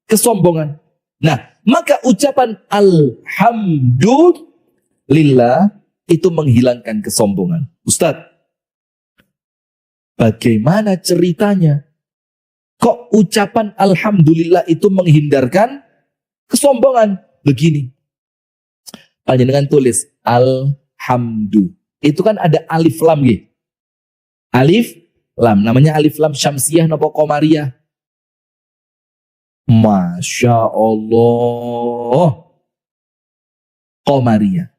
kesombongan. Nah, maka ucapan alhamdulillah itu menghilangkan kesombongan. Ustadz, bagaimana ceritanya? Kok ucapan alhamdulillah itu menghindarkan kesombongan? Begini. Panjenengan tulis alhamdu. Itu kan ada alif lam gitu. Alif lam, namanya alif lam syamsiyah nopo qamariyah. Masya Allah. Qamariyah.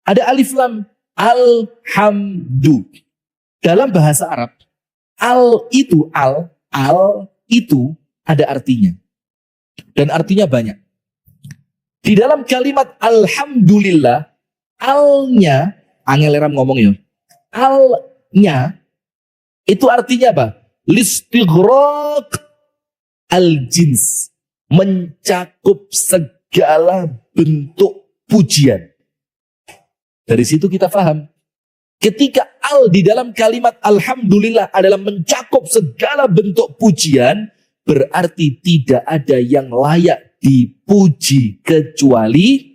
Ada alif lam alhamdu. Dalam bahasa Arab, al itu ada artinya. Dan artinya banyak. Di dalam kalimat alhamdulillah, alnya, angel eram ngomong ya, alnya itu artinya apa? Listighraq al-jins, mencakup segala bentuk pujian. Dari situ kita paham, ketika al di dalam kalimat alhamdulillah adalah mencakup segala bentuk pujian, berarti tidak ada yang layak dipuji kecuali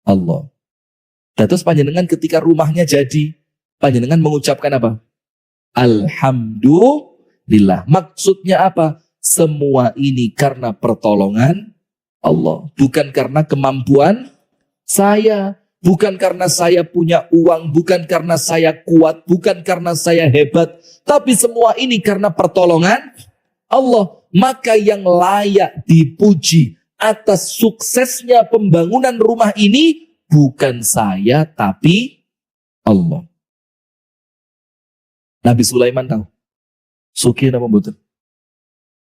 Allah. Dan terus panjenengan ketika rumahnya jadi, panjenengan mengucapkan apa? Alhamdulillah. Maksudnya apa? Semua ini karena pertolongan Allah. Bukan karena kemampuan saya. Bukan karena saya punya uang. Bukan karena saya kuat. Bukan karena saya hebat. Tapi semua ini karena pertolongan Allah. Maka yang layak dipuji atas suksesnya pembangunan rumah ini bukan saya tapi Allah. Nabi Sulaiman tahu sugih napa mboten?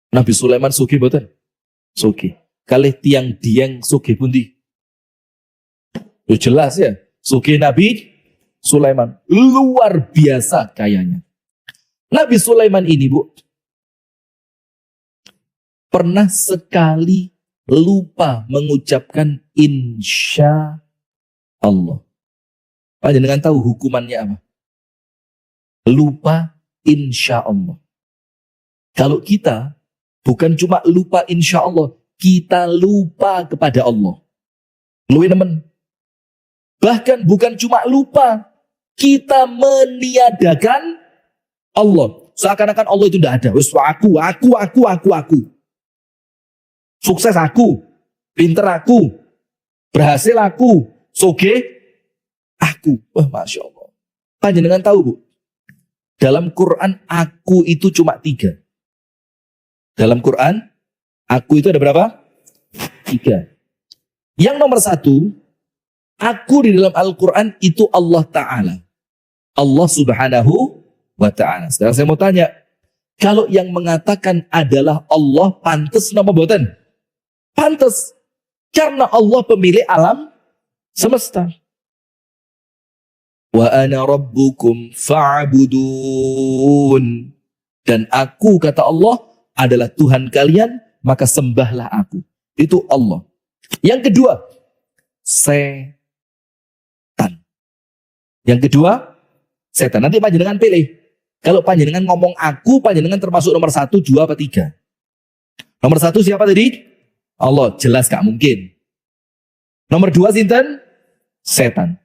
Nabi Sulaiman sugih mboten? Sugih. Kalih tiang dieng sugih pundi? Ya jelas ya, sugih Nabi Sulaiman luar biasa kayanya. Nabi Sulaiman ini, Bu, pernah sekali lupa mengucapkan insya Allah. Panjenengan tahu hukumannya apa? Lupa insya Allah. Kalau kita bukan cuma lupa insya Allah, kita lupa kepada Allah. Luwih nemen. Bahkan bukan cuma lupa, kita meniadakan Allah. Seakan-akan Allah itu tidak ada. Wes aku. Sukses aku, pinter aku, berhasil aku, soge aku. Wah, Masya Allah. Panjenengan tahu Bu, dalam Quran aku itu cuma 3. Dalam Quran, aku itu ada berapa? 3. Yang nomor 1, aku di dalam Al-Quran itu Allah Ta'ala. Allah Subhanahu wa Ta'ala. Sekarang saya mau tanya, kalau yang mengatakan adalah Allah, pantas nama boten? Pantas. Karena Allah pemilik alam semesta. Wa ana rabbukum fa'budun. Dan aku, kata Allah, adalah Tuhan kalian, maka sembahlah aku. Itu Allah. Yang kedua, setan. Yang kedua, setan. Nanti panjenengan pilih. Kalau panjenengan ngomong aku, panjenengan termasuk nomor 1, 2, apa 3? Nomor 1 siapa tadi? Allah. Jelas gak mungkin. Nomor 2 sinten? Setan.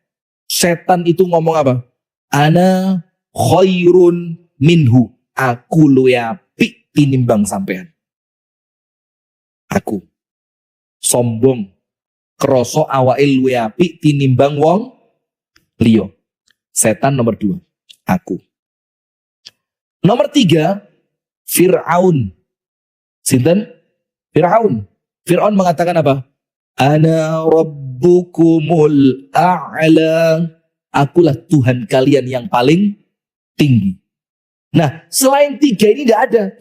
Setan itu ngomong apa? Ana khairun minhu. Aku luwih apik tinimbang sampean. Aku sombong, kroso awake luwih apik tinimbang wong liya. Setan nomor 2. Aku. Nomor 3, Fir'aun. Sinten? Fir'aun. Fir'aun mengatakan apa? Ana rabbukumul a'la. Akulah Tuhan kalian yang paling tinggi. Nah, selain 3 ini tidak ada.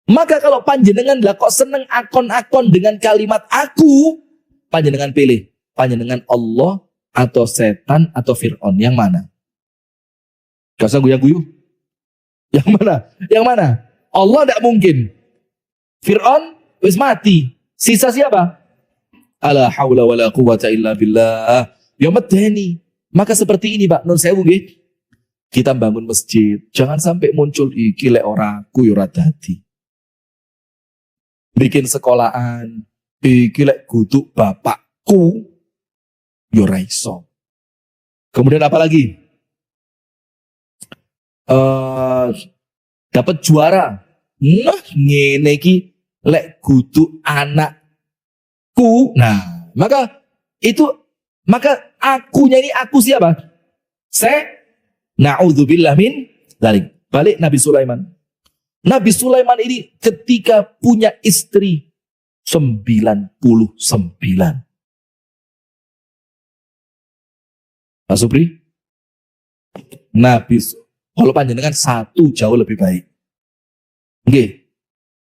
Maka kalau panjenengan lah kok seneng akon-akon dengan kalimat aku, panjenengan pilih. Panjenengan Allah atau setan atau Fir'aun. Yang mana? Gak usah guyang-guyuh. Yang mana? Yang mana? Allah tidak mungkin. Fir'aun wis mati. Sisa siapa? Ala haula wala quwata illa billah. Ya medeni. Maka seperti ini Pak, nun sewu nggih. Kita bangun masjid, jangan sampai muncul iki lek ora aku yo ora dadi. Bikin sekolahan, iki lek kudu bapakku yo ora iso. Kemudian apa lagi? Dapat juara. Nah, ngene iki lek kudu anakku. Nah, maka akunya ini aku siapa? Na'udzubillah min dzalik. Balik Nabi Sulaiman. Nabi Sulaiman ini ketika punya istri 99. Pak Supri? Nabi, kalau panjenengan 1 jauh lebih baik. Oke.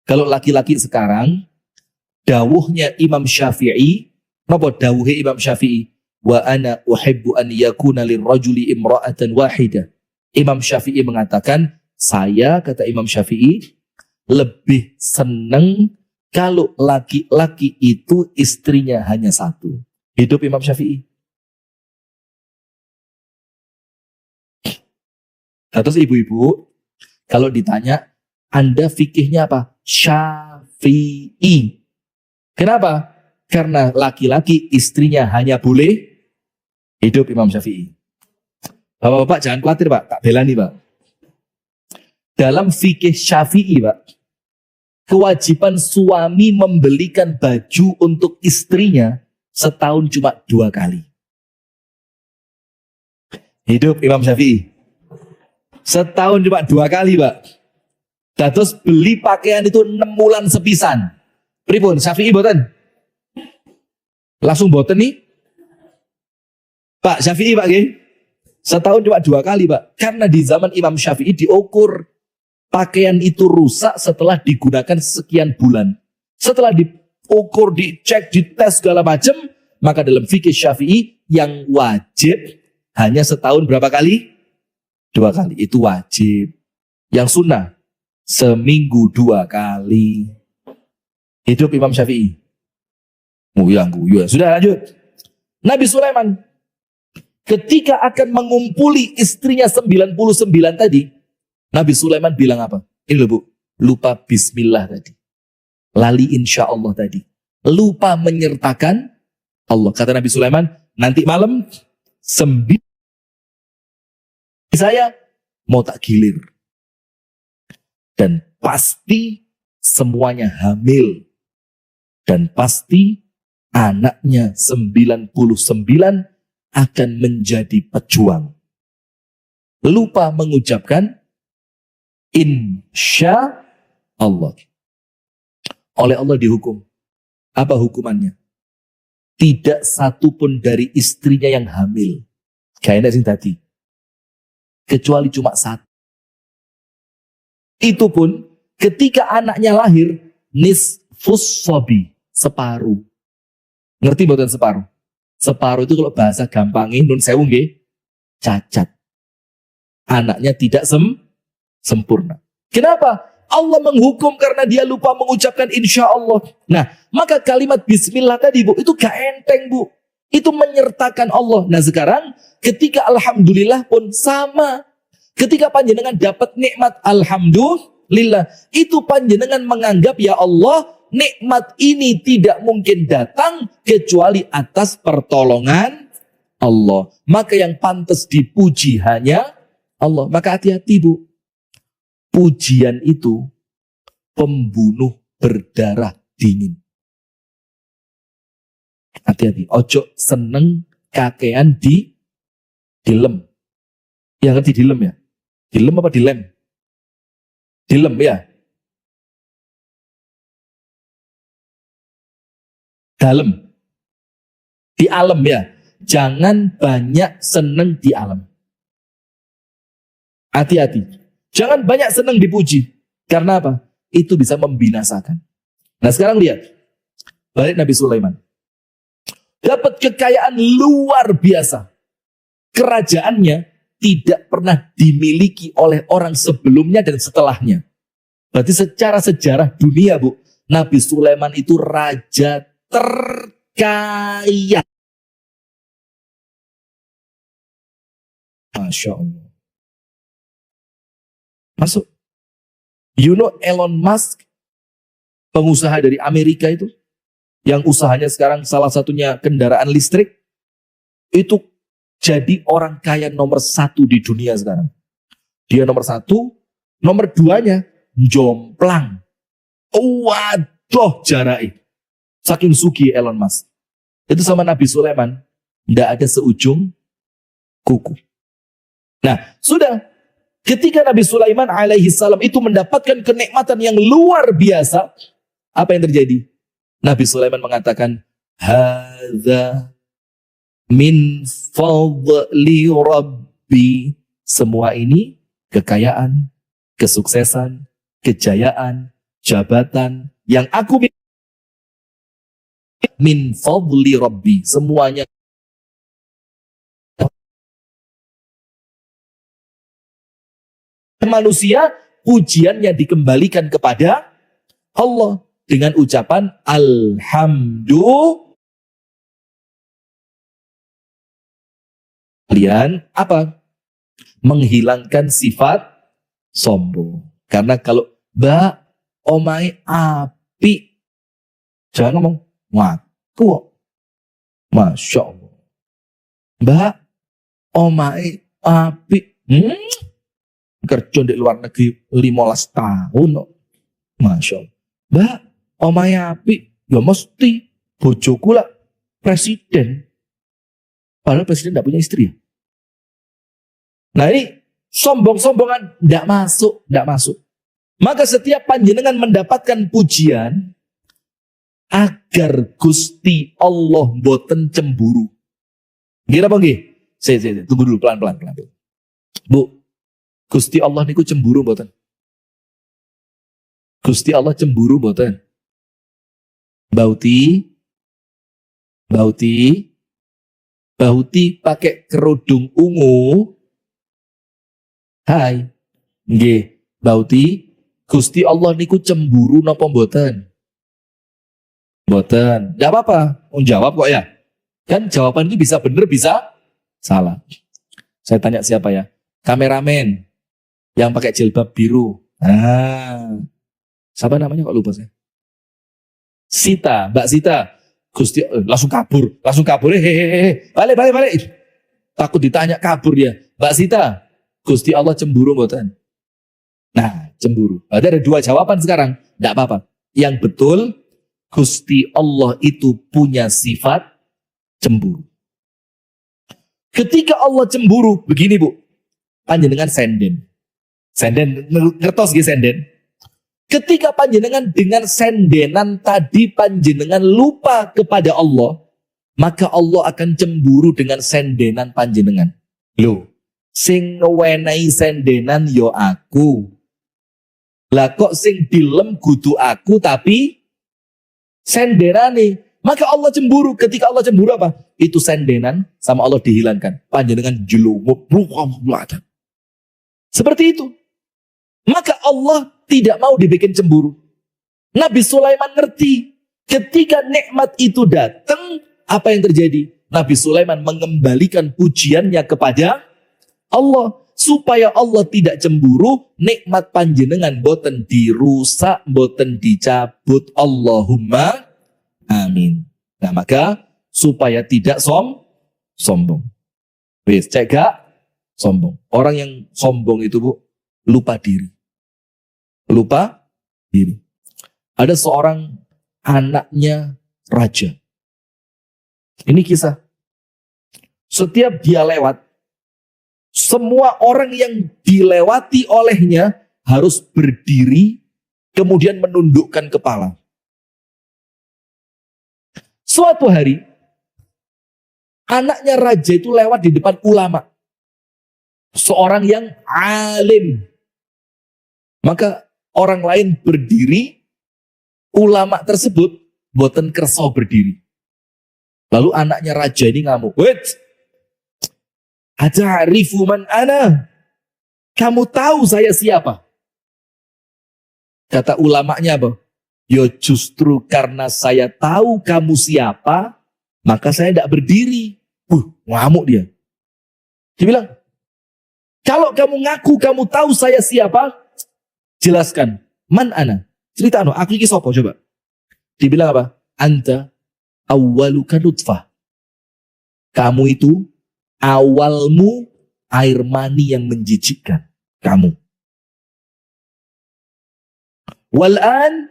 Kalau laki-laki sekarang, dawuhnya Imam Syafi'i, napa dawuhe Imam Syafi'i? Wa ana uhibbu an yakuna lirrajuli imra'atan wahidah. Imam Syafi'i mengatakan, saya, kata Imam Syafi'i, lebih seneng kalau laki-laki itu istrinya hanya 1. Hidup Imam Syafi'i. Nah, terus ibu-ibu, kalau ditanya, Anda fikihnya apa? Syafi'i. Kenapa? Karena laki-laki istrinya hanya boleh hidup Imam Syafi'i. Bapak-bapak jangan khawatir Pak, tak belani Pak. Dalam fikih Syafi'i Pak, kewajiban suami membelikan baju untuk istrinya setahun cuma 2 kali. Hidup Imam Syafi'i. Setahun cuma 2 kali Pak. Terus beli pakaian itu 6 bulan sepisan. Pripun Syafi'i boten? Langsung boten nih? Pak Syafi'i Pak G, setahun cuma 2 kali Pak. Karena di zaman Imam Syafi'i diukur pakaian itu rusak setelah digunakan sekian bulan. Setelah diukur, dicek, dites segala macam, maka dalam fikih Syafi'i yang wajib hanya setahun berapa kali? 2 kali. Itu wajib. Yang sunnah seminggu 2 kali. Hidup Imam Syafi'i. Nguyang-nguyang. Sudah lanjut. Nabi Sulaiman ketika akan mengumpuli istrinya 99 tadi, Nabi Sulaiman bilang apa? Ini loh Bu, lupa bismillah tadi. Lali insya Allah tadi. Lupa menyertakan Allah. Kata Nabi Sulaiman, nanti malam 9 saya mau tak gilir. Dan pasti semuanya hamil. Dan pasti anaknya 99 akan menjadi pejuang. Lupa mengucapkan insya Allah. Oleh Allah dihukum. Apa hukumannya? Tidak satu pun dari istrinya yang hamil. Kayaknya sing tadi. Kecuali cuma satu. Itu pun ketika anaknya lahir, nisfus sobi, separuh. Ngerti bukan separuh? Separuh itu kalau bahasa gampangnya, nun sewu nggih, cacat. Anaknya tidak sempurna. Kenapa? Allah menghukum karena dia lupa mengucapkan insya Allah. Nah, maka kalimat bismillah tadi, Bu, itu gak enteng, Bu. Itu menyertakan Allah. Nah, sekarang ketika alhamdulillah pun sama. Ketika panjenengan dapat nikmat alhamdulillah, itu panjenengan menganggap, ya Allah, nikmat ini tidak mungkin datang kecuali atas pertolongan Allah. Maka yang pantas dipuji hanya Allah. Maka hati-hati, Bu. Pujian itu pembunuh berdarah dingin. Hati-hati. Ojo seneng kakean dilem. Ya ngerti dilem ya? Dilem apa dilem? Dilem ya? Dalem. Di alam ya? Jangan banyak seneng di alam. Hati-hati. Jangan banyak senang dipuji. Karena apa? Itu bisa membinasakan. Nah sekarang lihat. Balik Nabi Sulaiman. Dapat kekayaan luar biasa. Kerajaannya tidak pernah dimiliki oleh orang sebelumnya dan setelahnya. Berarti secara sejarah dunia, Bu, Nabi Sulaiman itu raja terkaya. Masya Allah. Masuk. You know Elon Musk, pengusaha dari Amerika itu, yang usahanya sekarang salah satunya kendaraan listrik, itu jadi orang kaya nomor 1 di dunia sekarang. Dia nomor 1, nomor 2-nya jomplang. Waduh jarai. Saking sugi Elon Musk. Itu sama Nabi Sulaiman, tidak ada seujung kuku. Nah, sudah. Ketika Nabi Sulaiman alaihi salam itu mendapatkan kenikmatan yang luar biasa, apa yang terjadi? Nabi Sulaiman mengatakan, hadza min fadli rabbi. Semua ini kekayaan, kesuksesan, kejayaan, jabatan yang aku min fadli rabbi. Semuanya manusia, pujiannya dikembalikan kepada Allah dengan ucapan alhamdulillah. Kalian apa? Menghilangkan sifat sombong. Karena kalau mbak omai api, jangan ngomong ngaku. Masya Allah. Mbak omai api, kerja di luar negeri 15 tahun. Masya Allah. Mbak, omahe apik, ya mesti bojoku lah presiden. Padahal presiden tidak punya istri ya. Nah ini sombong-sombongan tidak masuk, tidak masuk. Maka setiap panjenengan mendapatkan pujian agar Gusti Allah boten cemburu. Gila apa nggih? Saya tunggu dulu pelan-pelan. Bu, Gusti Allah niku cemburu mboten? Gusti Allah cemburu mboten? Bauti pakai kerudung ungu. Hai. Nggih, Bauti, Gusti Allah niku cemburu napa mboten? Mboten. Enggak apa-apa, jawab kok ya. Kan jawaban itu bisa benar bisa salah. Saya tanya siapa ya? Kameramen yang pakai jilbab biru. Siapa namanya kok lupa saya? Sita, Mbak Sita. Gusti langsung kabur. Hehehe. Balik. Takut ditanya kabur dia. Mbak Sita, Gusti Allah cemburu mboten? Nah, cemburu. Berarti ada 2 jawaban sekarang. Enggak apa-apa. Yang betul, Gusti Allah itu punya sifat cemburu. Ketika Allah cemburu, begini Bu, panjenengan senden. Senden, ngertos nggih senden? Ketika panjenengan dengan sendenan tadi panjenengan lupa kepada Allah, maka Allah akan cemburu dengan sendenan panjenengan. Loh, sing ngewenehi sendenan yo aku. Lah kok sing dilem kudu aku tapi sendenane. Maka Allah cemburu. Ketika Allah cemburu apa? Itu sendenan sama Allah dihilangkan. Panjenengan jelungup. Seperti itu. Maka Allah tidak mau dibikin cemburu. Nabi Sulaiman ngerti. Ketika nikmat itu datang, apa yang terjadi? Nabi Sulaiman mengembalikan pujiannya kepada Allah. Supaya Allah tidak cemburu, nikmat panjenengan boten dirusak, boten dicabut. Allahumma amin. Nah maka supaya tidak sombong. Wis, cek gak? Sombong. Orang yang sombong itu Bu, lupa diri. Lupa diri. Ada seorang anaknya raja. Ini kisah. Setiap dia lewat, semua orang yang dilewati olehnya harus berdiri, kemudian menundukkan kepala. Suatu hari, anaknya raja itu lewat di depan ulama. Seorang yang alim. Maka orang lain berdiri, ulama tersebut boten kerso berdiri. Lalu anaknya raja ini ngamuk. Wait! Ata'rifu man ana? Kamu tahu saya siapa? Kata ulamanya apa? Ya justru karena saya tahu kamu siapa, maka saya tidak berdiri. Ngamuk dia. Dia bilang, kalau kamu ngaku kamu tahu saya siapa, jelaskan. Man ana? Cerita aku ini sopo coba. Dia bilang apa? Anta awwaluka nutfah. Kamu itu awalmu air mani yang menjijikkan. Kamu. Wal'an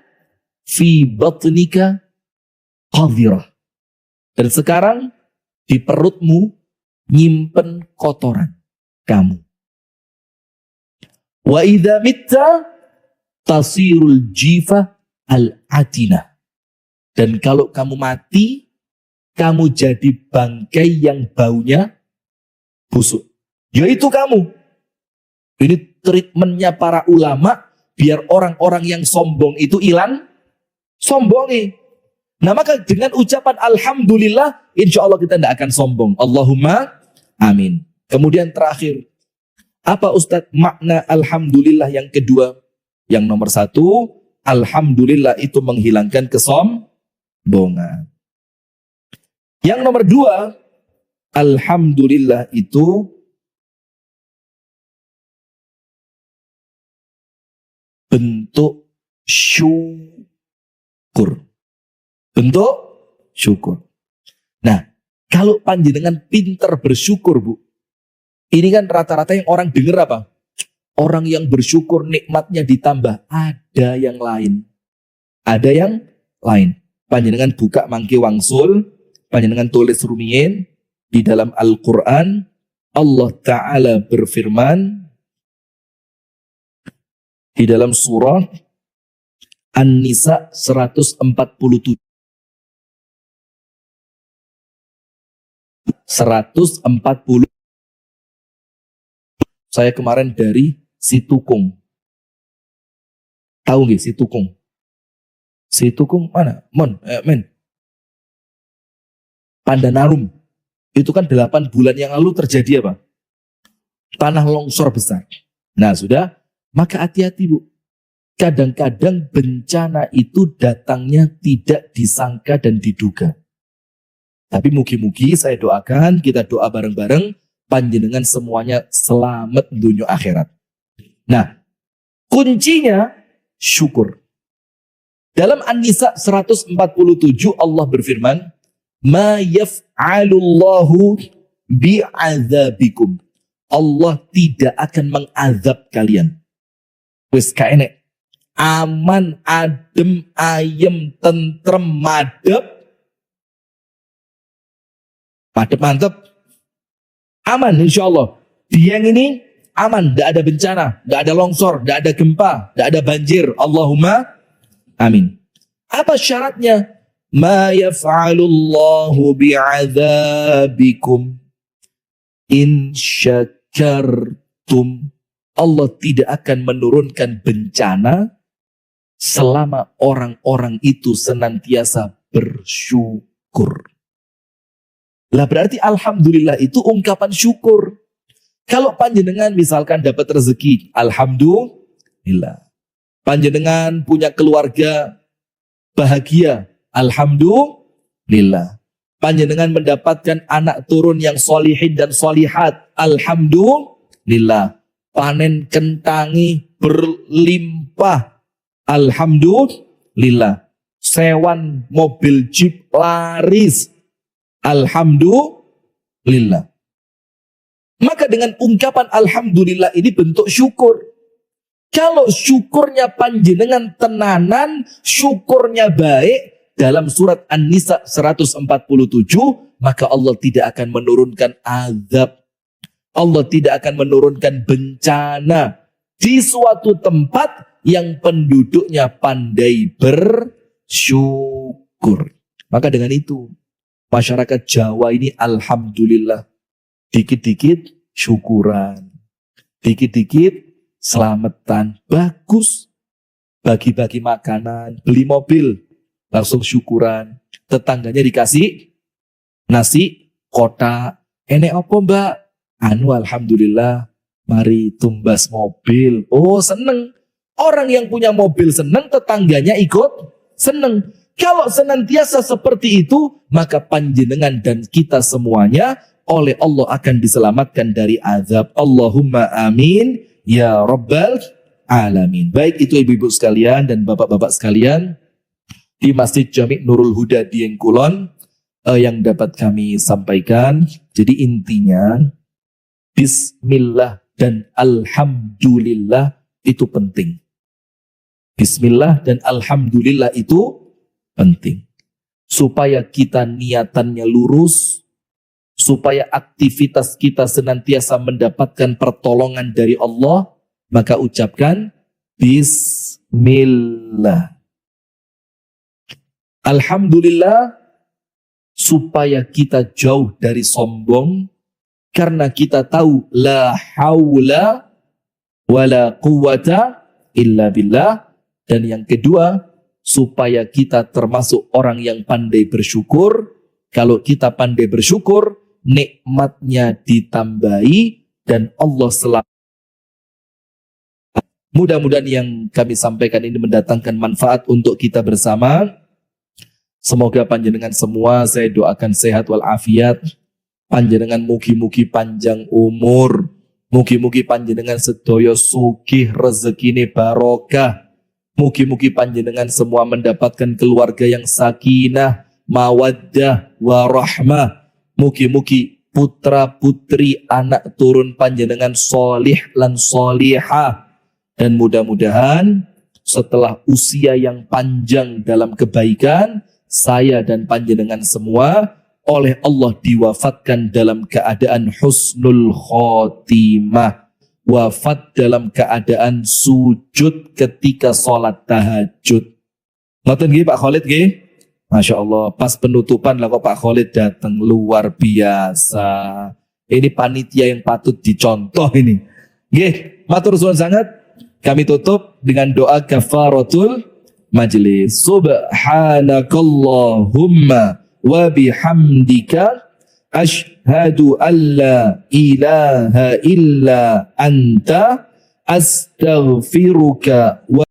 fi batnika qadhirah. Dan sekarang di perutmu nyimpen kotoran. Kamu. Wa idza mitta tasirul jifa al-atinah. Dan kalau kamu mati, kamu jadi bangkai yang baunya busuk. Yaitu kamu. Ini treatmentnya para ulama biar orang-orang yang sombong itu hilang sombongi. Nah maka dengan ucapan Alhamdulillah, insya Allah kita tidak akan sombong. Allahumma amin. Kemudian terakhir, apa Ustadz makna Alhamdulillah yang kedua? Yang nomor satu, Alhamdulillah itu menghilangkan kesombongan. Yang nomor dua, Alhamdulillah itu bentuk syukur. Bentuk syukur. Nah, kalau panjenengan pinter bersyukur, Bu. Ini kan rata-rata yang orang dengar apa? Orang yang bersyukur nikmatnya ditambah. Ada yang lain. Ada yang lain. Panjenengan buka mangke wangsul, panjenengan tulis rumiyin di dalam Al-Quran. Allah Ta'ala berfirman di dalam surah An-Nisa 147. 140. Saya kemarin dari Situkung. Tahu nggih Situkung? Situkung mana? Men. Pandanarum. Itu kan 8 bulan yang lalu terjadi apa? Tanah longsor besar. Nah sudah, maka hati-hati Bu. Kadang-kadang bencana itu datangnya tidak disangka dan diduga. Tapi mugi-mugi saya doakan, kita doa bareng-bareng, panjenengan semuanya selamat dunia akhirat. Nah, kuncinya syukur. Dalam An-Nisa 147 Allah berfirman, "Ma yaf'alullahu bi'adzabikum." Allah tidak akan mengazab kalian. Wis kaenek. aman, adem, ayem, tentrem, madep. Madep mantep. Aman insya Allah. Dieng ini aman, tidak ada bencana, tidak ada longsor, tidak ada gempa, tidak ada banjir. Allahumma amin. Apa syaratnya? Ma yaf'alullahu bi'adzabikum in syakartum. Allah tidak akan menurunkan bencana selama orang-orang itu senantiasa bersyukur. Lah berarti alhamdulillah itu ungkapan syukur. Kalau panjenengan misalkan dapat rezeki, alhamdulillah. Panjenengan punya keluarga bahagia, alhamdulillah. Panjenengan mendapatkan anak turun yang solihin dan solihat, alhamdulillah. Panen kentangi berlimpah, alhamdulillah. Sewan mobil jeep laris, alhamdulillah. Maka dengan ungkapan alhamdulillah ini bentuk syukur. Kalau syukurnya panjenengan tenanan, syukurnya baik, dalam surat An-Nisa 147, maka Allah tidak akan menurunkan azab. Allah tidak akan menurunkan bencana di suatu tempat yang penduduknya pandai bersyukur. Maka dengan itu, masyarakat Jawa ini alhamdulillah. Dikit-dikit syukuran. Dikit-dikit selamatan. Bagus. Bagi-bagi makanan. Beli mobil. Langsung syukuran. Tetangganya dikasih nasi kotak. Enek apa mbak? Anu alhamdulillah. Mari tumbas mobil. Oh seneng. Orang yang punya mobil seneng. Tetangganya ikut seneng. Kalau senantiasa seperti itu, maka panjenengan dan kita semuanya oleh Allah akan diselamatkan dari azab. Allahumma amin ya rabbal alamin. Baik itu ibu-ibu sekalian dan bapak-bapak sekalian di Masjid Jami' Nurul Huda Dieng Kulon yang dapat kami sampaikan. Jadi intinya bismillah dan alhamdulillah itu penting. Bismillah dan alhamdulillah itu penting. Supaya kita niatannya lurus, supaya aktivitas kita senantiasa mendapatkan pertolongan dari Allah, maka ucapkan bismillah. Alhamdulillah, supaya kita jauh dari sombong, karena kita tahu la haula wala quwata illa billah. Dan yang kedua, supaya kita termasuk orang yang pandai bersyukur. Kalau kita pandai bersyukur, nikmatnya ditambahi dan Allah selalu. Mudah-mudahan yang kami sampaikan ini mendatangkan manfaat untuk kita bersama. Semoga panjenengan semua saya doakan sehat walafiat. Panjenengan mugi-mugi panjang umur. Mugi-mugi panjenengan sedoyo sugih rezekine barokah. Mugi-mugi panjenengan semua mendapatkan keluarga yang sakinah, mawaddah, warahmah. Mugi-mugi putra putri anak turun panjenengan solih lan solihah. Dan mudah-mudahan setelah usia yang panjang dalam kebaikan, saya dan panjenengan semua oleh Allah diwafatkan dalam keadaan husnul khotimah. Wafat dalam keadaan sujud ketika sholat tahajud. Ngoten nggih Pak Khalid nggih? Masya Allah, pas penutupan lah kok Pak Khalid datang, luar biasa. Ini panitia yang patut dicontoh ini. Nggih, matur suwun sangat. Kami tutup dengan doa kafaratul majlis. Subhanakallahumma wa bihamdika asyhadu an la ilaha illa anta astaghfiruka wa